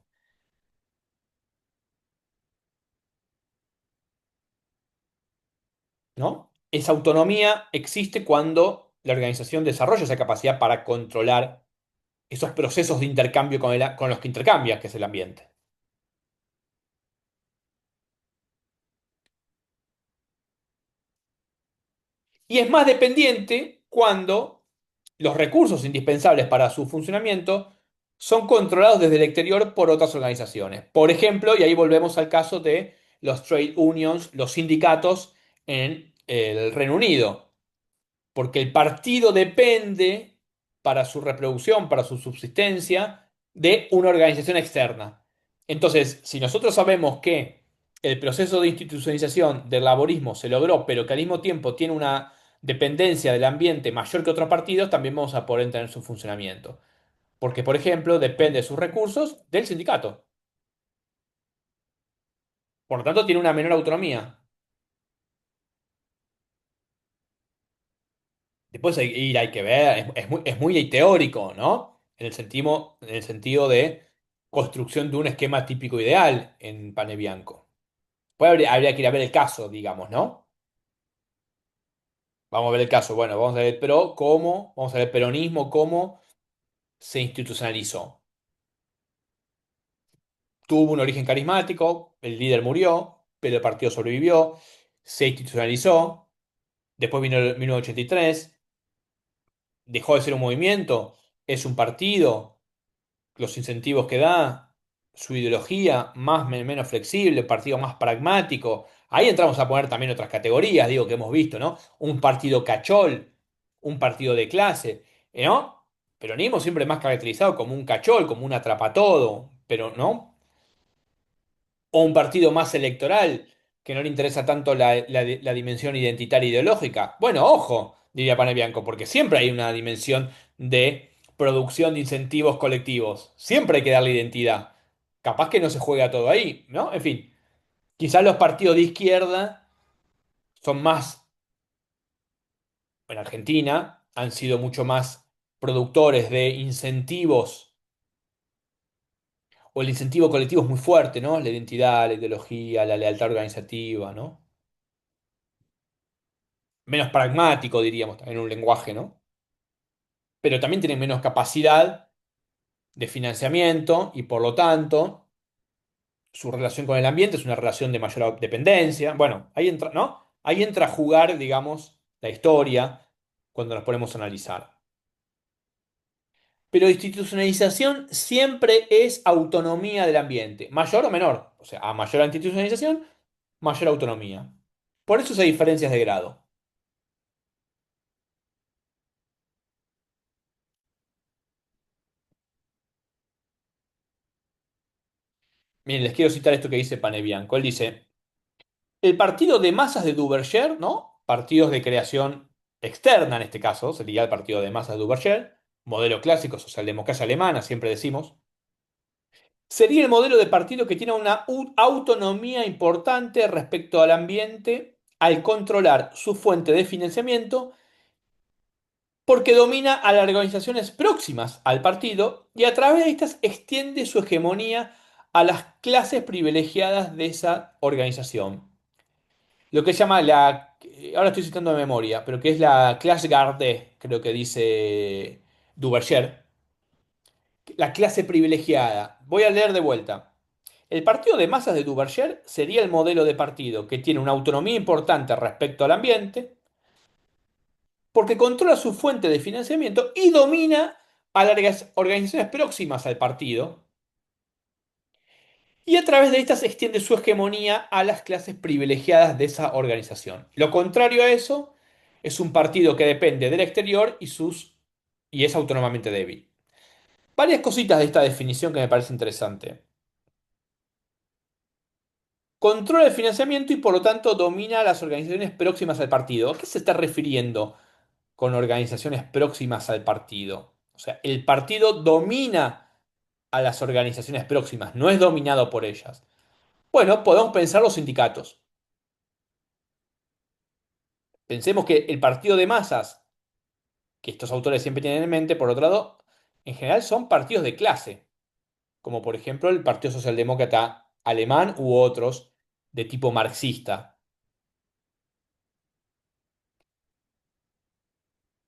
¿no? Esa autonomía existe cuando la organización desarrolla esa capacidad para controlar esos procesos de intercambio con los que intercambia, que es el ambiente. Y es más dependiente cuando los recursos indispensables para su funcionamiento son controlados desde el exterior por otras organizaciones. Por ejemplo, y ahí volvemos al caso de los trade unions, los sindicatos en el Reino Unido, porque el partido depende para su reproducción, para su subsistencia, de una organización externa. Entonces, si nosotros sabemos que el proceso de institucionalización del laborismo se logró, pero que al mismo tiempo tiene una dependencia del ambiente mayor que otros partidos, también vamos a poder entender su funcionamiento. Porque, por ejemplo, depende de sus recursos del sindicato. Por lo tanto, tiene una menor autonomía. Después hay que ver, es muy teórico, ¿no? En el sentido de construcción de un esquema típico ideal en Pane Bianco. Pues habría que ir a ver el caso, digamos, ¿no? Vamos a ver el caso. Bueno, vamos a ver vamos a ver el peronismo, cómo se institucionalizó. Tuvo un origen carismático, el líder murió, pero el partido sobrevivió, se institucionalizó, después vino el 1983, dejó de ser un movimiento, es un partido, los incentivos que da, su ideología menos flexible, partido más pragmático. Ahí entramos a poner también otras categorías, digo, que hemos visto, ¿no? Un partido cachol, un partido de clase, ¿no? Peronismo siempre más caracterizado como un cachol, como un atrapatodo, pero ¿no? O un partido más electoral, que no le interesa tanto la dimensión identitaria e ideológica. Bueno, ojo, diría Pane Bianco, porque siempre hay una dimensión de producción de incentivos colectivos. Siempre hay que darle identidad. Capaz que no se juega todo ahí, ¿no? En fin, quizás los partidos de izquierda son más, en Argentina, han sido mucho más productores de incentivos, o el incentivo colectivo es muy fuerte, ¿no? La identidad, la ideología, la lealtad organizativa, ¿no? Menos pragmático, diríamos, en un lenguaje, ¿no? Pero también tienen menos capacidad de financiamiento y por lo tanto su relación con el ambiente es una relación de mayor dependencia. Bueno, ahí entra, ¿no? Ahí entra a jugar, digamos, la historia cuando nos ponemos a analizar. Pero institucionalización siempre es autonomía del ambiente, mayor o menor. O sea, a mayor institucionalización, mayor autonomía. Por eso hay diferencias de grado. Miren, les quiero citar esto que dice Panebianco. Él dice, el partido de masas de Duverger, ¿no? Partidos de creación externa en este caso, sería el partido de masas de Duverger, modelo clásico, socialdemocracia alemana, siempre decimos, sería el modelo de partido que tiene una autonomía importante respecto al ambiente al controlar su fuente de financiamiento porque domina a las organizaciones próximas al partido y a través de estas extiende su hegemonía a las clases privilegiadas de esa organización. Lo que se llama ahora estoy citando de memoria, pero que es la classe gardée, creo que dice Duverger, la clase privilegiada. Voy a leer de vuelta. El partido de masas de Duverger sería el modelo de partido que tiene una autonomía importante respecto al ambiente, porque controla su fuente de financiamiento y domina a las organizaciones próximas al partido, y a través de estas extiende su hegemonía a las clases privilegiadas de esa organización. Lo contrario a eso es un partido que depende del exterior y es autónomamente débil. Varias cositas de esta definición que me parece interesante. Controla el financiamiento y por lo tanto domina a las organizaciones próximas al partido. ¿A qué se está refiriendo con organizaciones próximas al partido? O sea, el partido domina a las organizaciones próximas, no es dominado por ellas. Bueno, podemos pensar los sindicatos. Pensemos que el partido de masas, que estos autores siempre tienen en mente, por otro lado, en general son partidos de clase, como por ejemplo el Partido Socialdemócrata Alemán u otros de tipo marxista.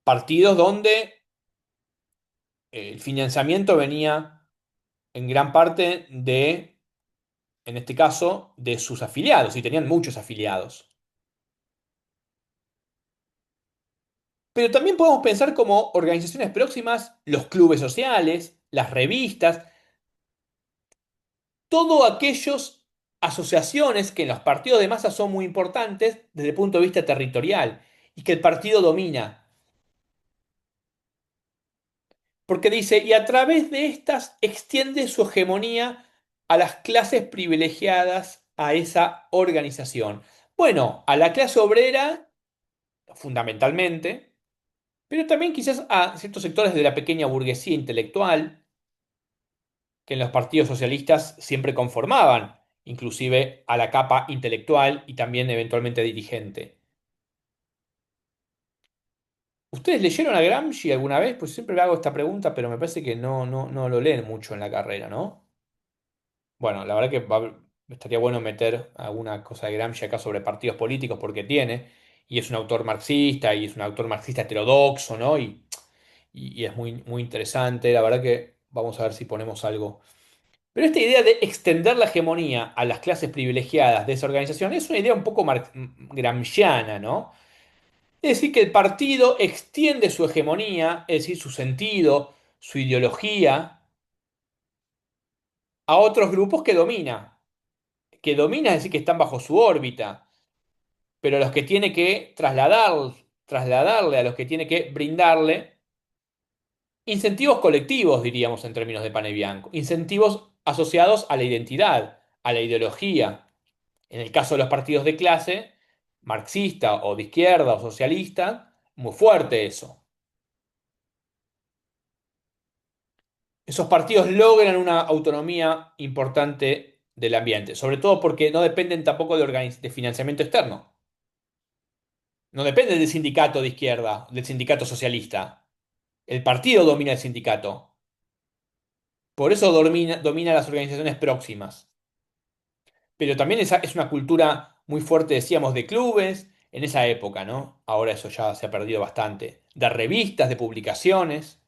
partidos donde el financiamiento venía en gran parte de, en este caso, de sus afiliados, y tenían muchos afiliados. Pero también podemos pensar como organizaciones próximas los clubes sociales, las revistas, todos aquellos asociaciones que en los partidos de masa son muy importantes desde el punto de vista territorial y que el partido domina. Porque dice, y a través de estas extiende su hegemonía a las clases privilegiadas a esa organización. Bueno, a la clase obrera, fundamentalmente, pero también quizás a ciertos sectores de la pequeña burguesía intelectual que en los partidos socialistas siempre conformaban, inclusive a la capa intelectual y también eventualmente dirigente. ¿Ustedes leyeron a Gramsci alguna vez? Pues siempre me hago esta pregunta, pero me parece que no lo leen mucho en la carrera, ¿no? Bueno, la verdad que estaría bueno meter alguna cosa de Gramsci acá sobre partidos políticos porque tiene, y es un autor marxista, y es un autor marxista heterodoxo, ¿no? Y es muy interesante, la verdad que vamos a ver si ponemos algo. Pero esta idea de extender la hegemonía a las clases privilegiadas de esa organización es una idea un poco gramsciana, ¿no? Es decir, que el partido extiende su hegemonía, es decir, su sentido, su ideología, a otros grupos que domina. Que domina es decir, que están bajo su órbita, pero a los que tiene que trasladarle, a los que tiene que brindarle incentivos colectivos, diríamos en términos de Pane Bianco, incentivos asociados a la identidad, a la ideología. En el caso de los partidos de clase, marxista o de izquierda o socialista, muy fuerte eso. Esos partidos logran una autonomía importante del ambiente, sobre todo porque no dependen tampoco de financiamiento externo. No dependen del sindicato de izquierda, del sindicato socialista. El partido domina el sindicato. Por eso domina las organizaciones próximas. Pero también es una cultura muy fuerte, decíamos, de clubes en esa época, ¿no? Ahora eso ya se ha perdido bastante. De revistas, de publicaciones,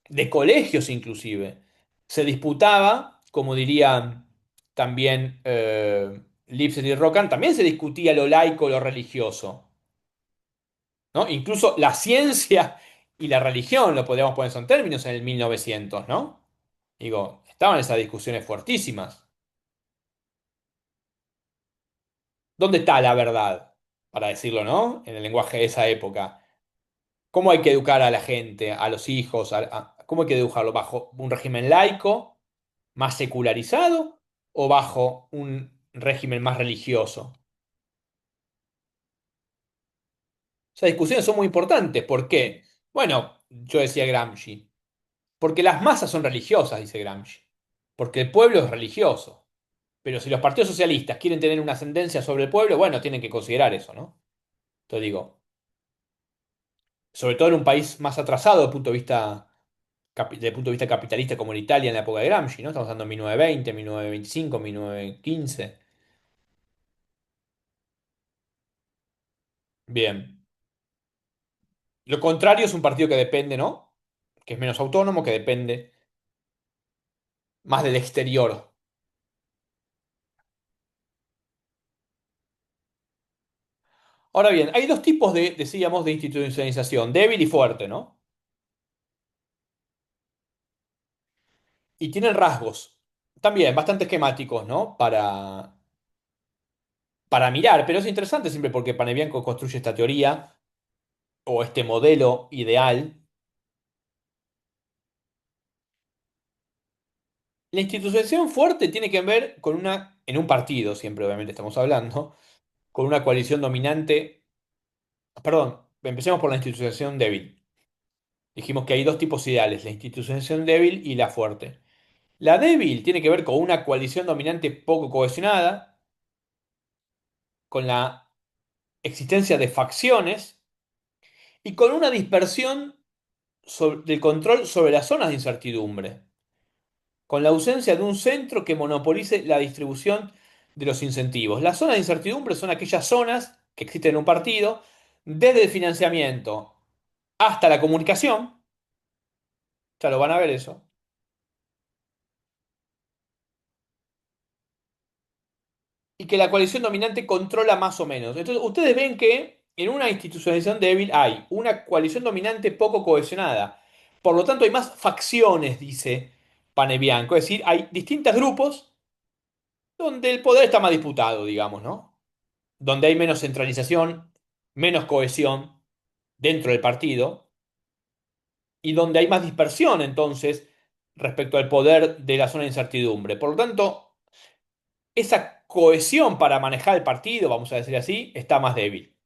de colegios inclusive. Se disputaba, como dirían también Lipset y Rockham, también se discutía lo laico, lo religioso, ¿no? Incluso la ciencia y la religión, lo podríamos poner en términos en el 1900, ¿no? Digo, estaban esas discusiones fuertísimas. ¿Dónde está la verdad? Para decirlo, ¿no? En el lenguaje de esa época. ¿Cómo hay que educar a la gente, a los hijos? ¿Cómo hay que educarlo? ¿Bajo un régimen laico, más secularizado o bajo un régimen más religioso? Esas discusiones son muy importantes. ¿Por qué? Bueno, yo decía Gramsci, porque las masas son religiosas, dice Gramsci, porque el pueblo es religioso. Pero si los partidos socialistas quieren tener una ascendencia sobre el pueblo, bueno, tienen que considerar eso, ¿no? Entonces digo, sobre todo en un país más atrasado desde el punto de vista capitalista como en Italia en la época de Gramsci, ¿no? Estamos hablando de 1920, 1925, 1915. Bien. Lo contrario es un partido que depende, ¿no? Que es menos autónomo, que depende más del exterior. Ahora bien, hay dos tipos decíamos, de institucionalización, débil y fuerte, ¿no? Y tienen rasgos también bastante esquemáticos, ¿no? Para mirar, pero es interesante siempre porque Panebianco construye esta teoría o este modelo ideal. La institucionalización fuerte tiene que ver con en un partido, siempre obviamente estamos hablando, con una coalición dominante. Perdón, empecemos por la institucionalización débil. Dijimos que hay dos tipos ideales, la institucionalización débil y la fuerte. La débil tiene que ver con una coalición dominante poco cohesionada, con la existencia de facciones y con una dispersión del control sobre las zonas de incertidumbre, con la ausencia de un centro que monopolice la distribución de los incentivos. Las zonas de incertidumbre son aquellas zonas que existen en un partido desde el financiamiento. hasta la comunicación, ya lo van a ver eso, y que la coalición dominante controla más o menos. Entonces, ustedes ven que en una institucionalización débil hay una coalición dominante poco cohesionada. Por lo tanto, hay más facciones, dice Panebianco. Es decir, hay distintos grupos donde el poder está más disputado, digamos, ¿no? Donde hay menos centralización, menos cohesión dentro del partido y donde hay más dispersión, entonces, respecto al poder de la zona de incertidumbre. Por lo tanto, esa cohesión para manejar el partido, vamos a decir así, está más débil.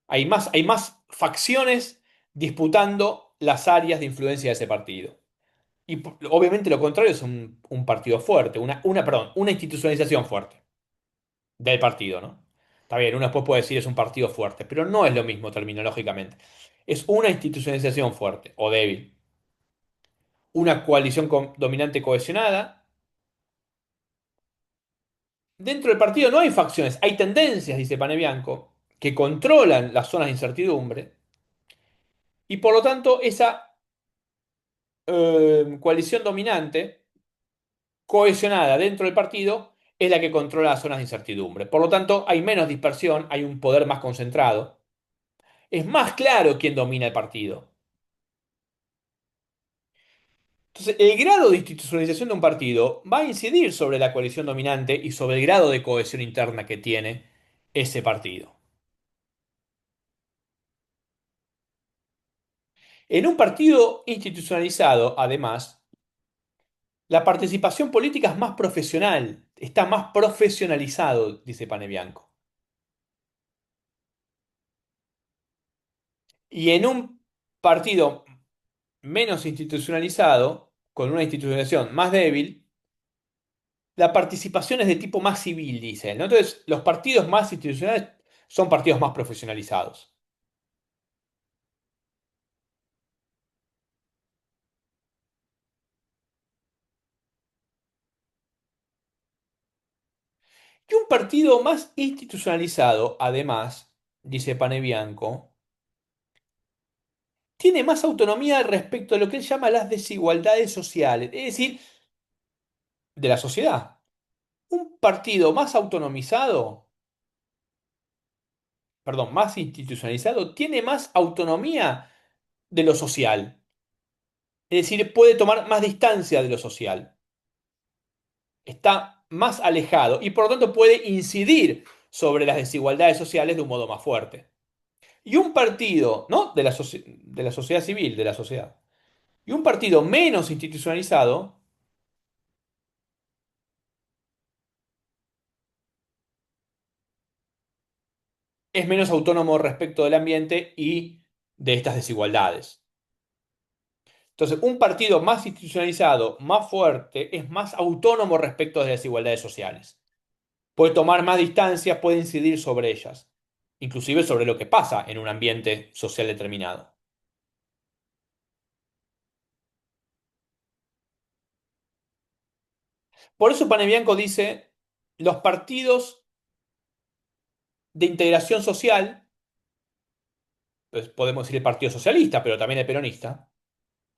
Hay más facciones disputando las áreas de influencia de ese partido. Y obviamente lo contrario es un partido fuerte, perdón, una institucionalización fuerte del partido, ¿no? Está bien, uno después puede decir es un partido fuerte, pero no es lo mismo terminológicamente. Es una institucionalización fuerte o débil. Una coalición dominante cohesionada. Dentro del partido no hay facciones, hay tendencias, dice Panebianco, que controlan las zonas de incertidumbre y por lo tanto esa coalición dominante cohesionada dentro del partido es la que controla las zonas de incertidumbre. Por lo tanto, hay menos dispersión, hay un poder más concentrado. Es más claro quién domina el partido. Entonces, el grado de institucionalización de un partido va a incidir sobre la coalición dominante y sobre el grado de cohesión interna que tiene ese partido. En un partido institucionalizado, además, la participación política es más profesional, está más profesionalizado, dice Panebianco. Y en un partido menos institucionalizado, con una institucionalización más débil, la participación es de tipo más civil, dice él, ¿no? Entonces, los partidos más institucionales son partidos más profesionalizados. Y un partido más institucionalizado, además, dice Panebianco, tiene más autonomía respecto a lo que él llama las desigualdades sociales, es decir, de la sociedad. Un partido más autonomizado, perdón, más institucionalizado, tiene más autonomía de lo social. Es decir, puede tomar más distancia de lo social. Está más alejado y por lo tanto puede incidir sobre las desigualdades sociales de un modo más fuerte. Y un partido, ¿no? De la sociedad civil, de la sociedad. Y un partido menos institucionalizado es menos autónomo respecto del ambiente y de estas desigualdades. Entonces, un partido más institucionalizado, más fuerte, es más autónomo respecto de las desigualdades sociales. Puede tomar más distancias, puede incidir sobre ellas, inclusive sobre lo que pasa en un ambiente social determinado. Por eso Panebianco dice, los partidos de integración social, pues podemos decir el Partido Socialista, pero también el peronista,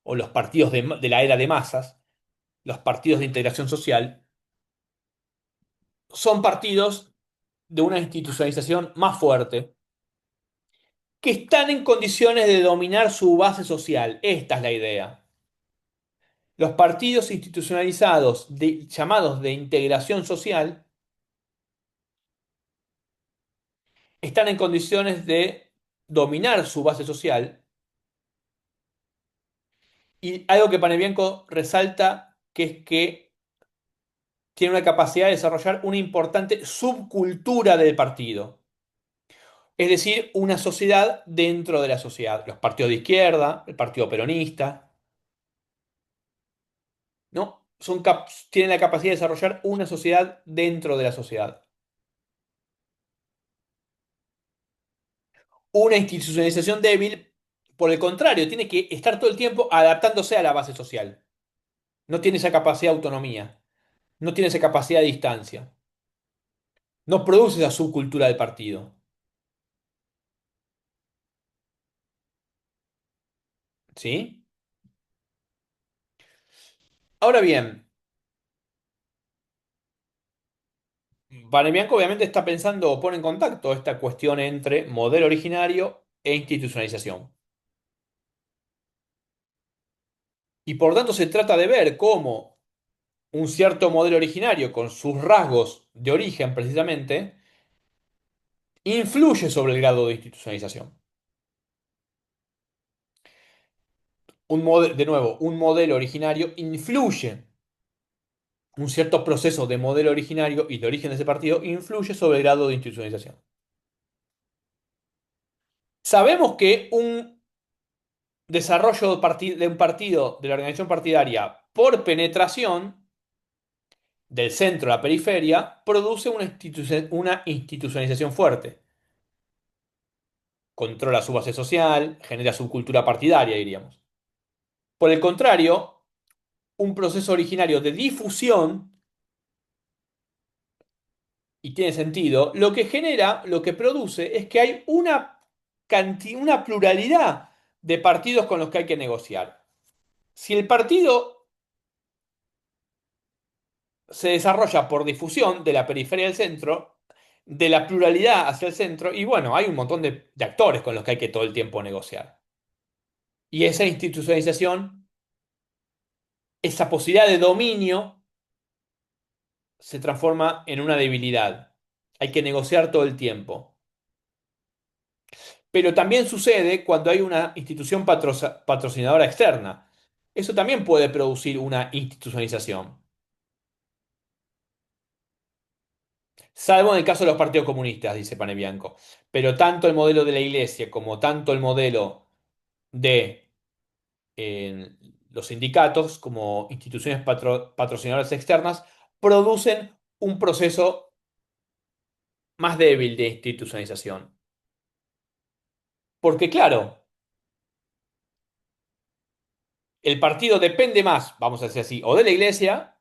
o los partidos de la era de masas, los partidos de integración social, son partidos de una institucionalización más fuerte, que están en condiciones de dominar su base social. Esta es la idea. Los partidos institucionalizados llamados de integración social están en condiciones de dominar su base social y algo que Panebianco resalta que es que tiene una capacidad de desarrollar una importante subcultura del partido, es decir, una sociedad dentro de la sociedad. Los partidos de izquierda, el partido peronista, ¿no? Tienen la capacidad de desarrollar una sociedad dentro de la sociedad. Una institucionalización débil, por el contrario, tiene que estar todo el tiempo adaptándose a la base social. No tiene esa capacidad de autonomía, no tiene esa capacidad de distancia, no produce esa subcultura del partido. ¿sí? Ahora bien, Bianco obviamente está pensando o pone en contacto esta cuestión entre modelo originario e institucionalización. Y por tanto se trata de ver cómo un cierto modelo originario, con sus rasgos de origen precisamente, influye sobre el grado de institucionalización. De nuevo, un modelo originario influye, un cierto proceso de modelo originario y de origen de ese partido influye sobre el grado de institucionalización. Sabemos que un desarrollo de un partido, de la organización partidaria, por penetración del centro a la periferia, produce una institucionalización fuerte. Controla su base social, genera subcultura partidaria, diríamos. Por el contrario, un proceso originario de difusión, y tiene sentido, lo que genera, lo que produce, es que hay una pluralidad de partidos con los que hay que negociar. Si el partido se desarrolla por difusión de la periferia al centro, de la pluralidad hacia el centro, y bueno, hay un montón de actores con los que hay que todo el tiempo negociar. Y esa institucionalización, esa posibilidad de dominio, se transforma en una debilidad. Hay que negociar todo el tiempo. Pero también sucede cuando hay una institución patrocinadora externa. Eso también puede producir una institucionalización. Salvo en el caso de los partidos comunistas, dice Panebianco. Pero tanto el modelo de la Iglesia como tanto el modelo de los sindicatos como instituciones patrocinadoras externas producen un proceso más débil de institucionalización. Porque claro, el partido depende más, vamos a decir así, o de la Iglesia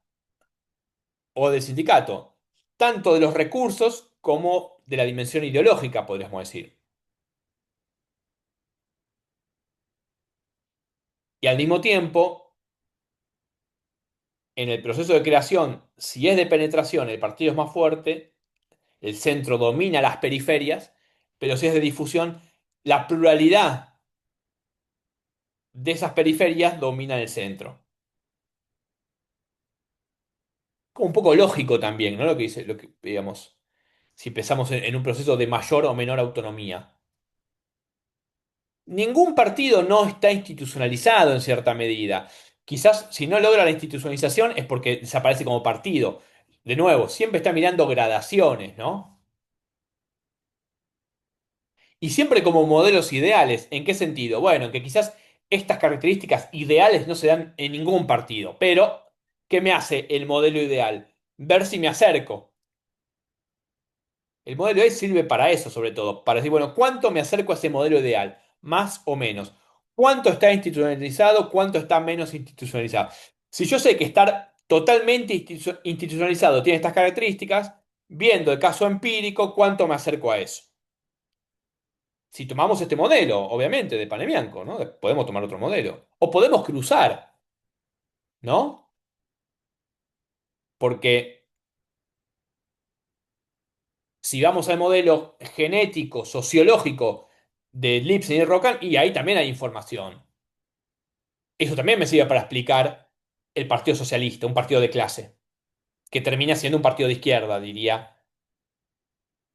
o del sindicato, tanto de los recursos como de la dimensión ideológica, podríamos decir. Y al mismo tiempo, en el proceso de creación, si es de penetración, el partido es más fuerte, el centro domina las periferias, pero si es de difusión, la pluralidad de esas periferias domina el centro. Como un poco lógico también, ¿no? Lo que dice, lo que, digamos, si pensamos en un proceso de mayor o menor autonomía. Ningún partido no está institucionalizado en cierta medida. Quizás si no logra la institucionalización es porque desaparece como partido. De nuevo, siempre está mirando gradaciones, ¿no? Y siempre como modelos ideales. ¿En qué sentido? Bueno, que quizás estas características ideales no se dan en ningún partido. Pero, ¿qué me hace el modelo ideal? Ver si me acerco. El modelo ideal sirve para eso, sobre todo, para decir, bueno, ¿cuánto me acerco a ese modelo ideal? Más o menos. ¿Cuánto está institucionalizado? ¿Cuánto está menos institucionalizado? Si yo sé que estar totalmente institucionalizado tiene estas características, viendo el caso empírico, ¿cuánto me acerco a eso? Si tomamos este modelo, obviamente, de Panebianco, ¿no? Podemos tomar otro modelo. O podemos cruzar, ¿no? Porque si vamos al modelo genético, sociológico de Lipson y Rocan, y ahí también hay información. Eso también me sirve para explicar el Partido Socialista, un partido de clase, que termina siendo un partido de izquierda, diría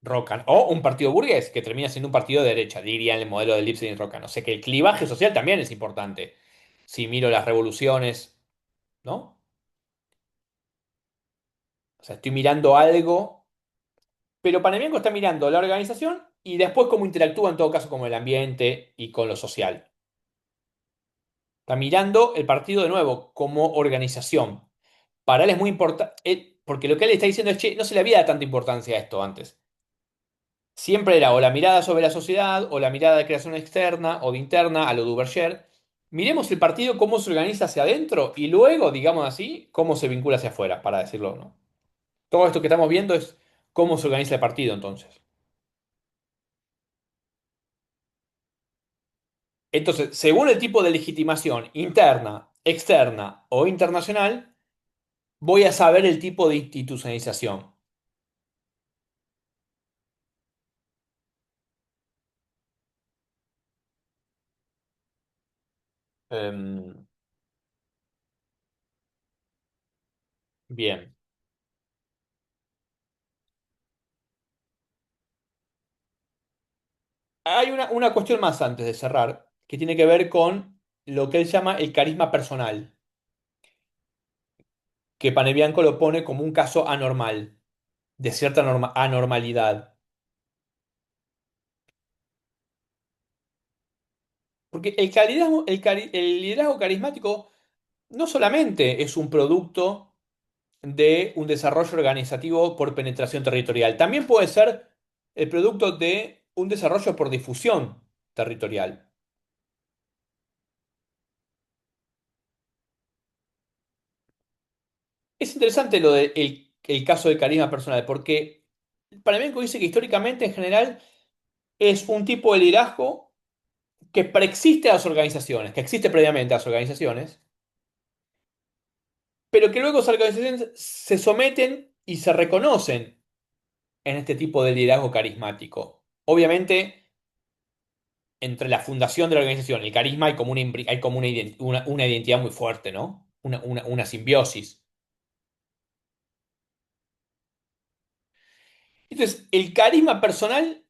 Rocan, o un partido burgués, que termina siendo un partido de derecha, diría en el modelo de Lipson y Rocan. O sea que el clivaje social también es importante. Si miro las revoluciones, ¿no? O sea, estoy mirando algo, pero Panamianco está mirando la organización y después cómo interactúa en todo caso con el ambiente y con lo social. Está mirando el partido de nuevo como organización. Para él es muy importante, porque lo que él está diciendo es, che, no se le había dado tanta importancia a esto antes. Siempre era o la mirada sobre la sociedad, o la mirada de creación externa o de interna, a lo Duverger. Miremos el partido cómo se organiza hacia adentro y luego, digamos así, cómo se vincula hacia afuera, para decirlo, ¿no? Todo esto que estamos viendo es cómo se organiza el partido entonces. Entonces, según el tipo de legitimación interna, externa o internacional, voy a saber el tipo de institucionalización. Em, bien. Hay una cuestión más antes de cerrar, que tiene que ver con lo que él llama el carisma personal, que Panebianco lo pone como un caso anormal, de cierta anormalidad. Porque el liderazgo carismático no solamente es un producto de un desarrollo organizativo por penetración territorial, también puede ser el producto de un desarrollo por difusión territorial. Es interesante lo del el caso del carisma personal, porque Panamenco dice que históricamente, en general, es un tipo de liderazgo que preexiste a las organizaciones, que existe previamente a las organizaciones, pero que luego las organizaciones se someten y se reconocen en este tipo de liderazgo carismático. Obviamente, entre la fundación de la organización y el carisma hay como hay como una identidad muy fuerte, ¿no? Una simbiosis. Entonces, el carisma personal,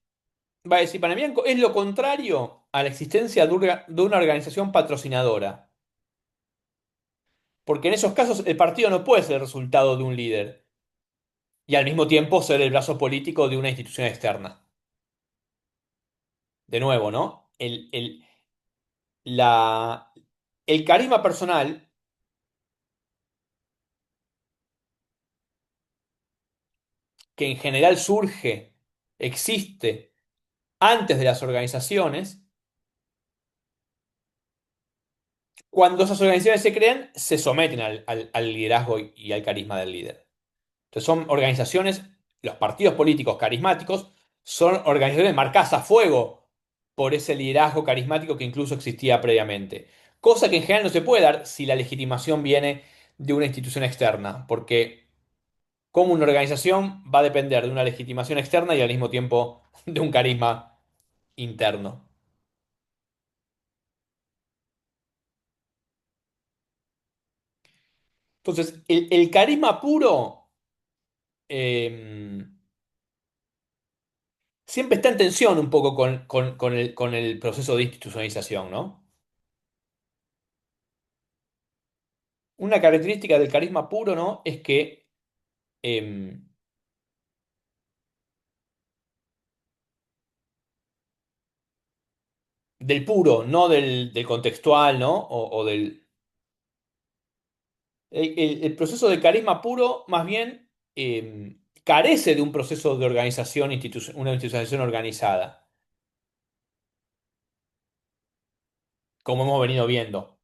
va a decir Panamianco, es lo contrario a la existencia de una organización patrocinadora. Porque en esos casos el partido no puede ser el resultado de un líder y al mismo tiempo ser el brazo político de una institución externa. De nuevo, ¿no? La, el carisma personal, que en general surge, existe antes de las organizaciones, cuando esas organizaciones se crean, se someten al liderazgo y al carisma del líder. Entonces son organizaciones, los partidos políticos carismáticos son organizaciones marcadas a fuego por ese liderazgo carismático que incluso existía previamente. Cosa que en general no se puede dar si la legitimación viene de una institución externa, porque como una organización va a depender de una legitimación externa y al mismo tiempo de un carisma interno. Entonces, el carisma puro eh, siempre está en tensión un poco con el proceso de institucionalización, ¿no? Una característica del carisma puro, ¿no? Es que eh, del puro, no del contextual, ¿no? O del. El proceso de carisma puro, más bien, carece de un proceso de organización, una institucionalización organizada, como hemos venido viendo.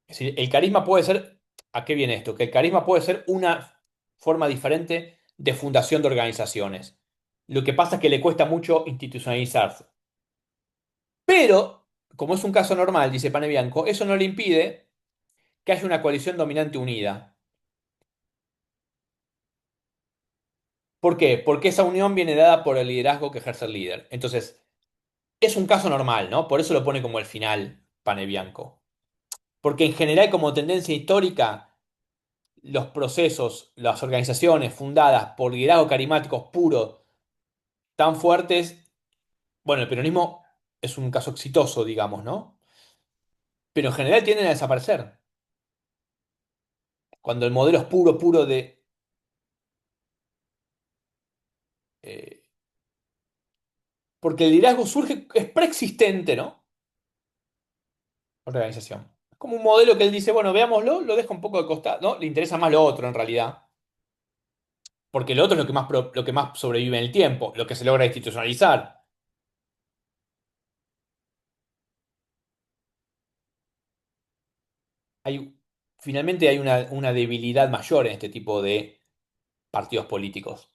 Es decir, el carisma puede ser. ¿A qué viene esto? Que el carisma puede ser una forma diferente de fundación de organizaciones. Lo que pasa es que le cuesta mucho institucionalizarse. Pero, como es un caso normal, dice Pane Bianco, eso no le impide que haya una coalición dominante unida. ¿Por qué? Porque esa unión viene dada por el liderazgo que ejerce el líder. Entonces, es un caso normal, ¿no? Por eso lo pone como el final, Pane Bianco. Porque en general, como tendencia histórica, los procesos, las organizaciones fundadas por liderazgos carismáticos puros, tan fuertes, bueno, el peronismo es un caso exitoso, digamos, ¿no? Pero en general tienden a desaparecer. Cuando el modelo es puro, puro de eh, porque el liderazgo surge, es preexistente, ¿no? Organización. Es como un modelo que él dice, bueno, veámoslo, lo deja un poco de costado, ¿no? Le interesa más lo otro en realidad, porque lo otro es lo que más sobrevive en el tiempo, lo que se logra institucionalizar. Hay, finalmente hay una debilidad mayor en este tipo de partidos políticos.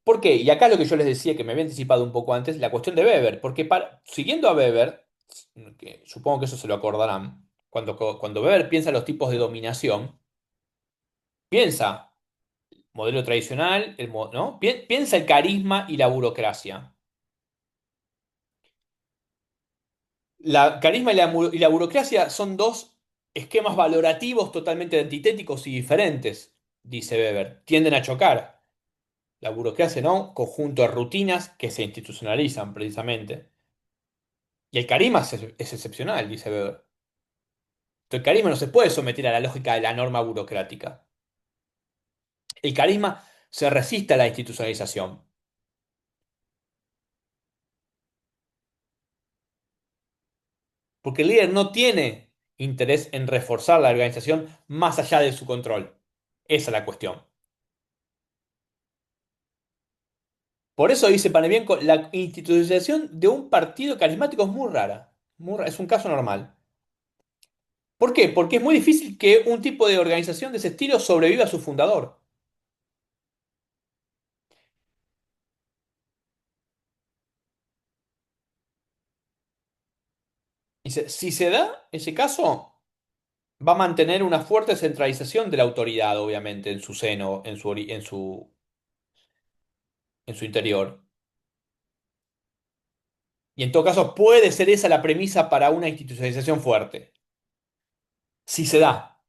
¿Por qué? Y acá es lo que yo les decía que me había anticipado un poco antes, la cuestión de Weber, porque siguiendo a Weber, que supongo que eso se lo acordarán, cuando Weber piensa en los tipos de dominación, piensa modelo tradicional, ¿no? Piensa el carisma y la burocracia. La carisma y la burocracia son dos esquemas valorativos totalmente antitéticos y diferentes, dice Weber. Tienden a chocar. La burocracia, ¿no? Conjunto de rutinas que se institucionalizan precisamente. Y el carisma es excepcional, dice Weber. El carisma no se puede someter a la lógica de la norma burocrática. El carisma se resiste a la institucionalización, porque el líder no tiene interés en reforzar la organización más allá de su control. Esa es la cuestión. Por eso dice Panebianco, la institucionalización de un partido carismático es muy rara. Es un caso normal. ¿Por qué? Porque es muy difícil que un tipo de organización de ese estilo sobreviva a su fundador. Dice, si se da ese caso, va a mantener una fuerte centralización de la autoridad, obviamente, en su seno, en su interior. Y en todo caso, puede ser esa la premisa para una institucionalización fuerte. Si se da.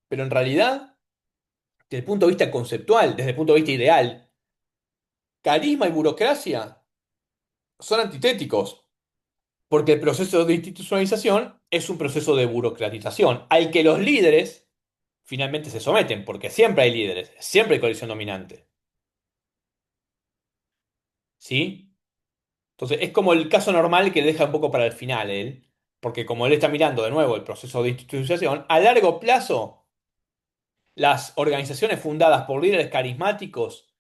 Pero en realidad, desde el punto de vista conceptual, desde el punto de vista ideal, carisma y burocracia son antitéticos. Porque el proceso de institucionalización es un proceso de burocratización, al que los líderes finalmente se someten, porque siempre hay líderes, siempre hay coalición dominante. ¿Sí? Entonces, es como el caso normal que deja un poco para el final él, porque como él está mirando de nuevo el proceso de institucionalización, a largo plazo, las organizaciones fundadas por líderes carismáticos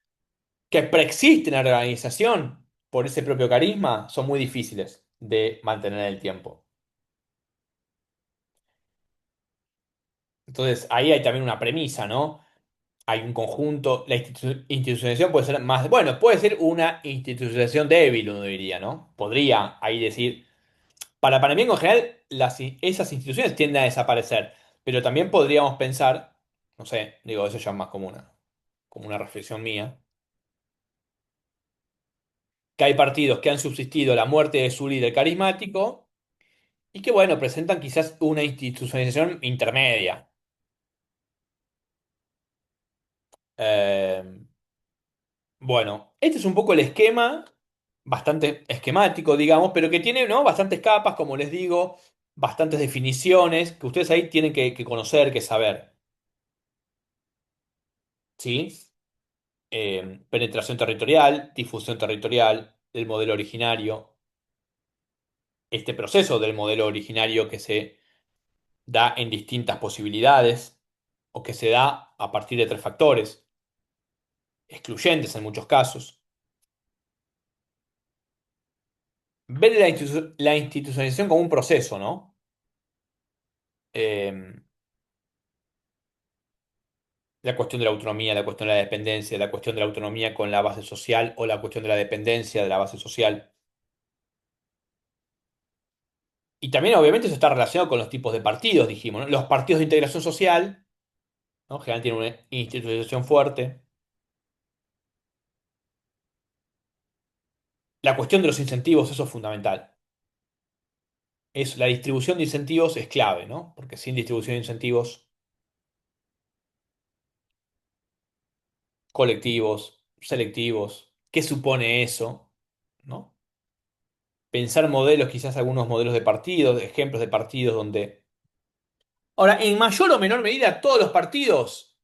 que preexisten a la organización por ese propio carisma son muy difíciles de mantener en el tiempo. Entonces, ahí hay también una premisa, ¿no? Hay un conjunto, la institucionalización puede ser más, bueno, puede ser una institucionalización débil, uno diría, ¿no? Podría ahí decir, para mí en general, esas instituciones tienden a desaparecer, pero también podríamos pensar, no sé, digo, eso ya es más como una reflexión mía, que hay partidos que han subsistido a la muerte de su líder carismático y que, bueno, presentan quizás una institucionalización intermedia. Eh, Bueno, este es un poco el esquema, bastante esquemático, digamos, pero que tiene, ¿no? Bastantes capas, como les digo, bastantes definiciones que ustedes ahí tienen que conocer, que saber, ¿sí? Penetración territorial, difusión territorial, el modelo originario, este proceso del modelo originario que se da en distintas posibilidades o que se da a partir de tres factores, excluyentes en muchos casos. Ver la institucionalización como un proceso, ¿no? Eh, la cuestión de la autonomía, la cuestión de la dependencia, la cuestión de la autonomía con la base social o la cuestión de la dependencia de la base social. Y también, obviamente, eso está relacionado con los tipos de partidos, dijimos, ¿no? Los partidos de integración social, ¿no? Generalmente tienen una institucionalización fuerte. La cuestión de los incentivos, eso es fundamental. La distribución de incentivos es clave, ¿no? Porque sin distribución de incentivos colectivos, selectivos, ¿qué supone eso? ¿No? Pensar modelos, quizás algunos modelos de partidos, ejemplos de partidos donde... Ahora, en mayor o menor medida, todos los partidos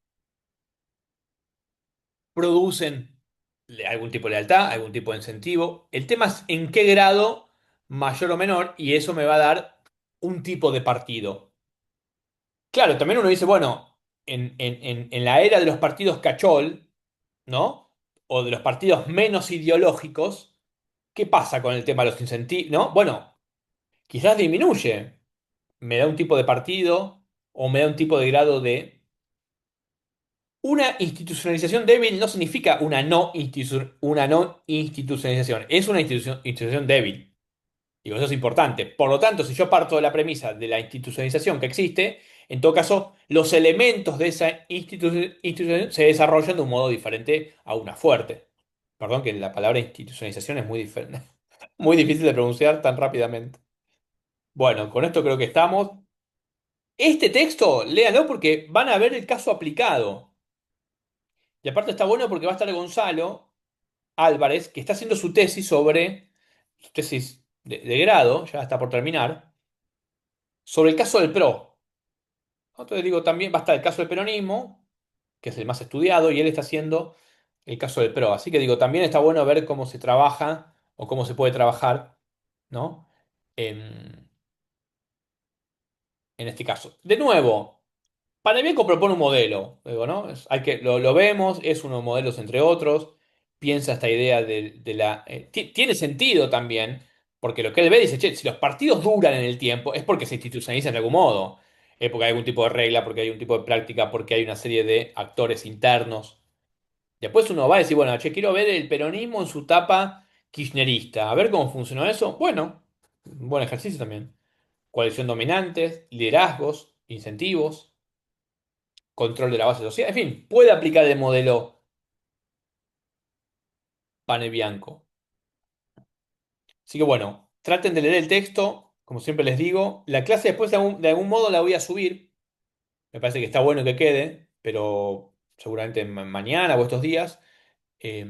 producen algún tipo de lealtad, algún tipo de incentivo. El tema es en qué grado, mayor o menor, y eso me va a dar un tipo de partido. Claro, también uno dice, bueno, en la era de los partidos cachol, ¿no? O de los partidos menos ideológicos, ¿qué pasa con el tema de los incentivos? ¿No? Bueno, quizás disminuye. Me da un tipo de partido o me da un tipo de grado de Una institucionalización débil no significa una no institucionalización, es una institución débil. Digo, eso es importante. Por lo tanto, si yo parto de la premisa de la institucionalización que existe, en todo caso, los elementos de esa institucionalización se desarrollan de un modo diferente a una fuerte. Perdón que la palabra institucionalización es muy diferente, muy difícil de pronunciar tan rápidamente. Bueno, con esto creo que estamos. Este texto, léanlo porque van a ver el caso aplicado. Y aparte está bueno porque va a estar Gonzalo Álvarez, que está haciendo su tesis de grado, ya está por terminar, sobre el caso del PRO. Entonces digo, también va a estar el caso del peronismo, que es el más estudiado, y él está haciendo el caso del PRO. Así que digo, también está bueno ver cómo se trabaja o cómo se puede trabajar, ¿no? En, en este caso. De nuevo, Panebianco propone un modelo, digo, ¿no? Lo vemos, es uno de los modelos entre otros, piensa esta idea de la... tiene sentido también, porque lo que él ve dice, che, si los partidos duran en el tiempo, es porque se institucionalizan de algún modo, porque hay algún tipo de regla, porque hay un tipo de práctica, porque hay una serie de actores internos. Después uno va a decir, bueno, che, quiero ver el peronismo en su etapa kirchnerista, a ver cómo funcionó eso. Bueno, un buen ejercicio también. Coalición dominantes, liderazgos, incentivos, control de la base social, en fin, puede aplicar el modelo Pane Bianco. Así que bueno, traten de leer el texto, como siempre les digo. La clase después de algún modo la voy a subir. Me parece que está bueno que quede, pero seguramente mañana o estos días, eh,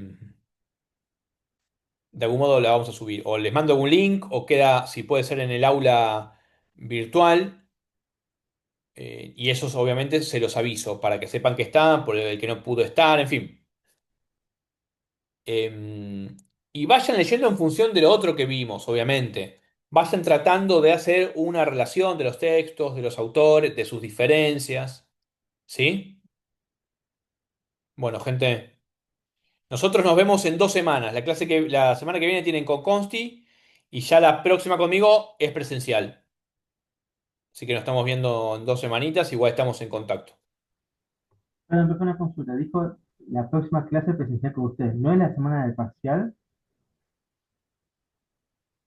de algún modo la vamos a subir. O les mando algún link, o queda, si puede ser, en el aula virtual. Y esos obviamente se los aviso para que sepan que están, por el que no pudo estar, en fin. Y vayan leyendo en función de lo otro que vimos, obviamente. Vayan tratando de hacer una relación de los textos, de los autores, de sus diferencias. ¿Sí? Bueno, gente, nosotros nos vemos en 2 semanas. La semana que viene tienen con Consti y ya la próxima conmigo es presencial. Así que nos estamos viendo en 2 semanitas, igual estamos en contacto. Bueno, empezó una consulta. Dijo la próxima clase presencial con ustedes. ¿No es la semana del parcial?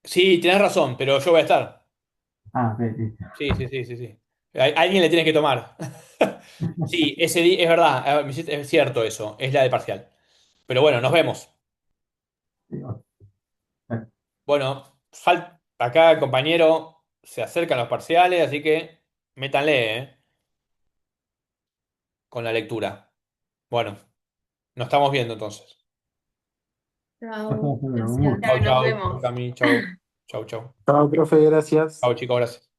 Sí, tenés razón, pero yo voy a estar. Ah, ok, listo. Sí, sí, sí, sí, sí. Alguien le tiene que tomar. Sí, ese día es verdad, es cierto eso, es la de parcial. Pero bueno, nos vemos. Sí, ok. Bueno, acá el compañero se acercan los parciales, así que métanle, con la lectura. Bueno, nos estamos viendo entonces. Hasta Chao, luego. Un gracias. gusto. Chau, Nos chau, chau, vemos. Cami, chau, chau, chau. Chao, profe, gracias. Chau, chicos, gracias.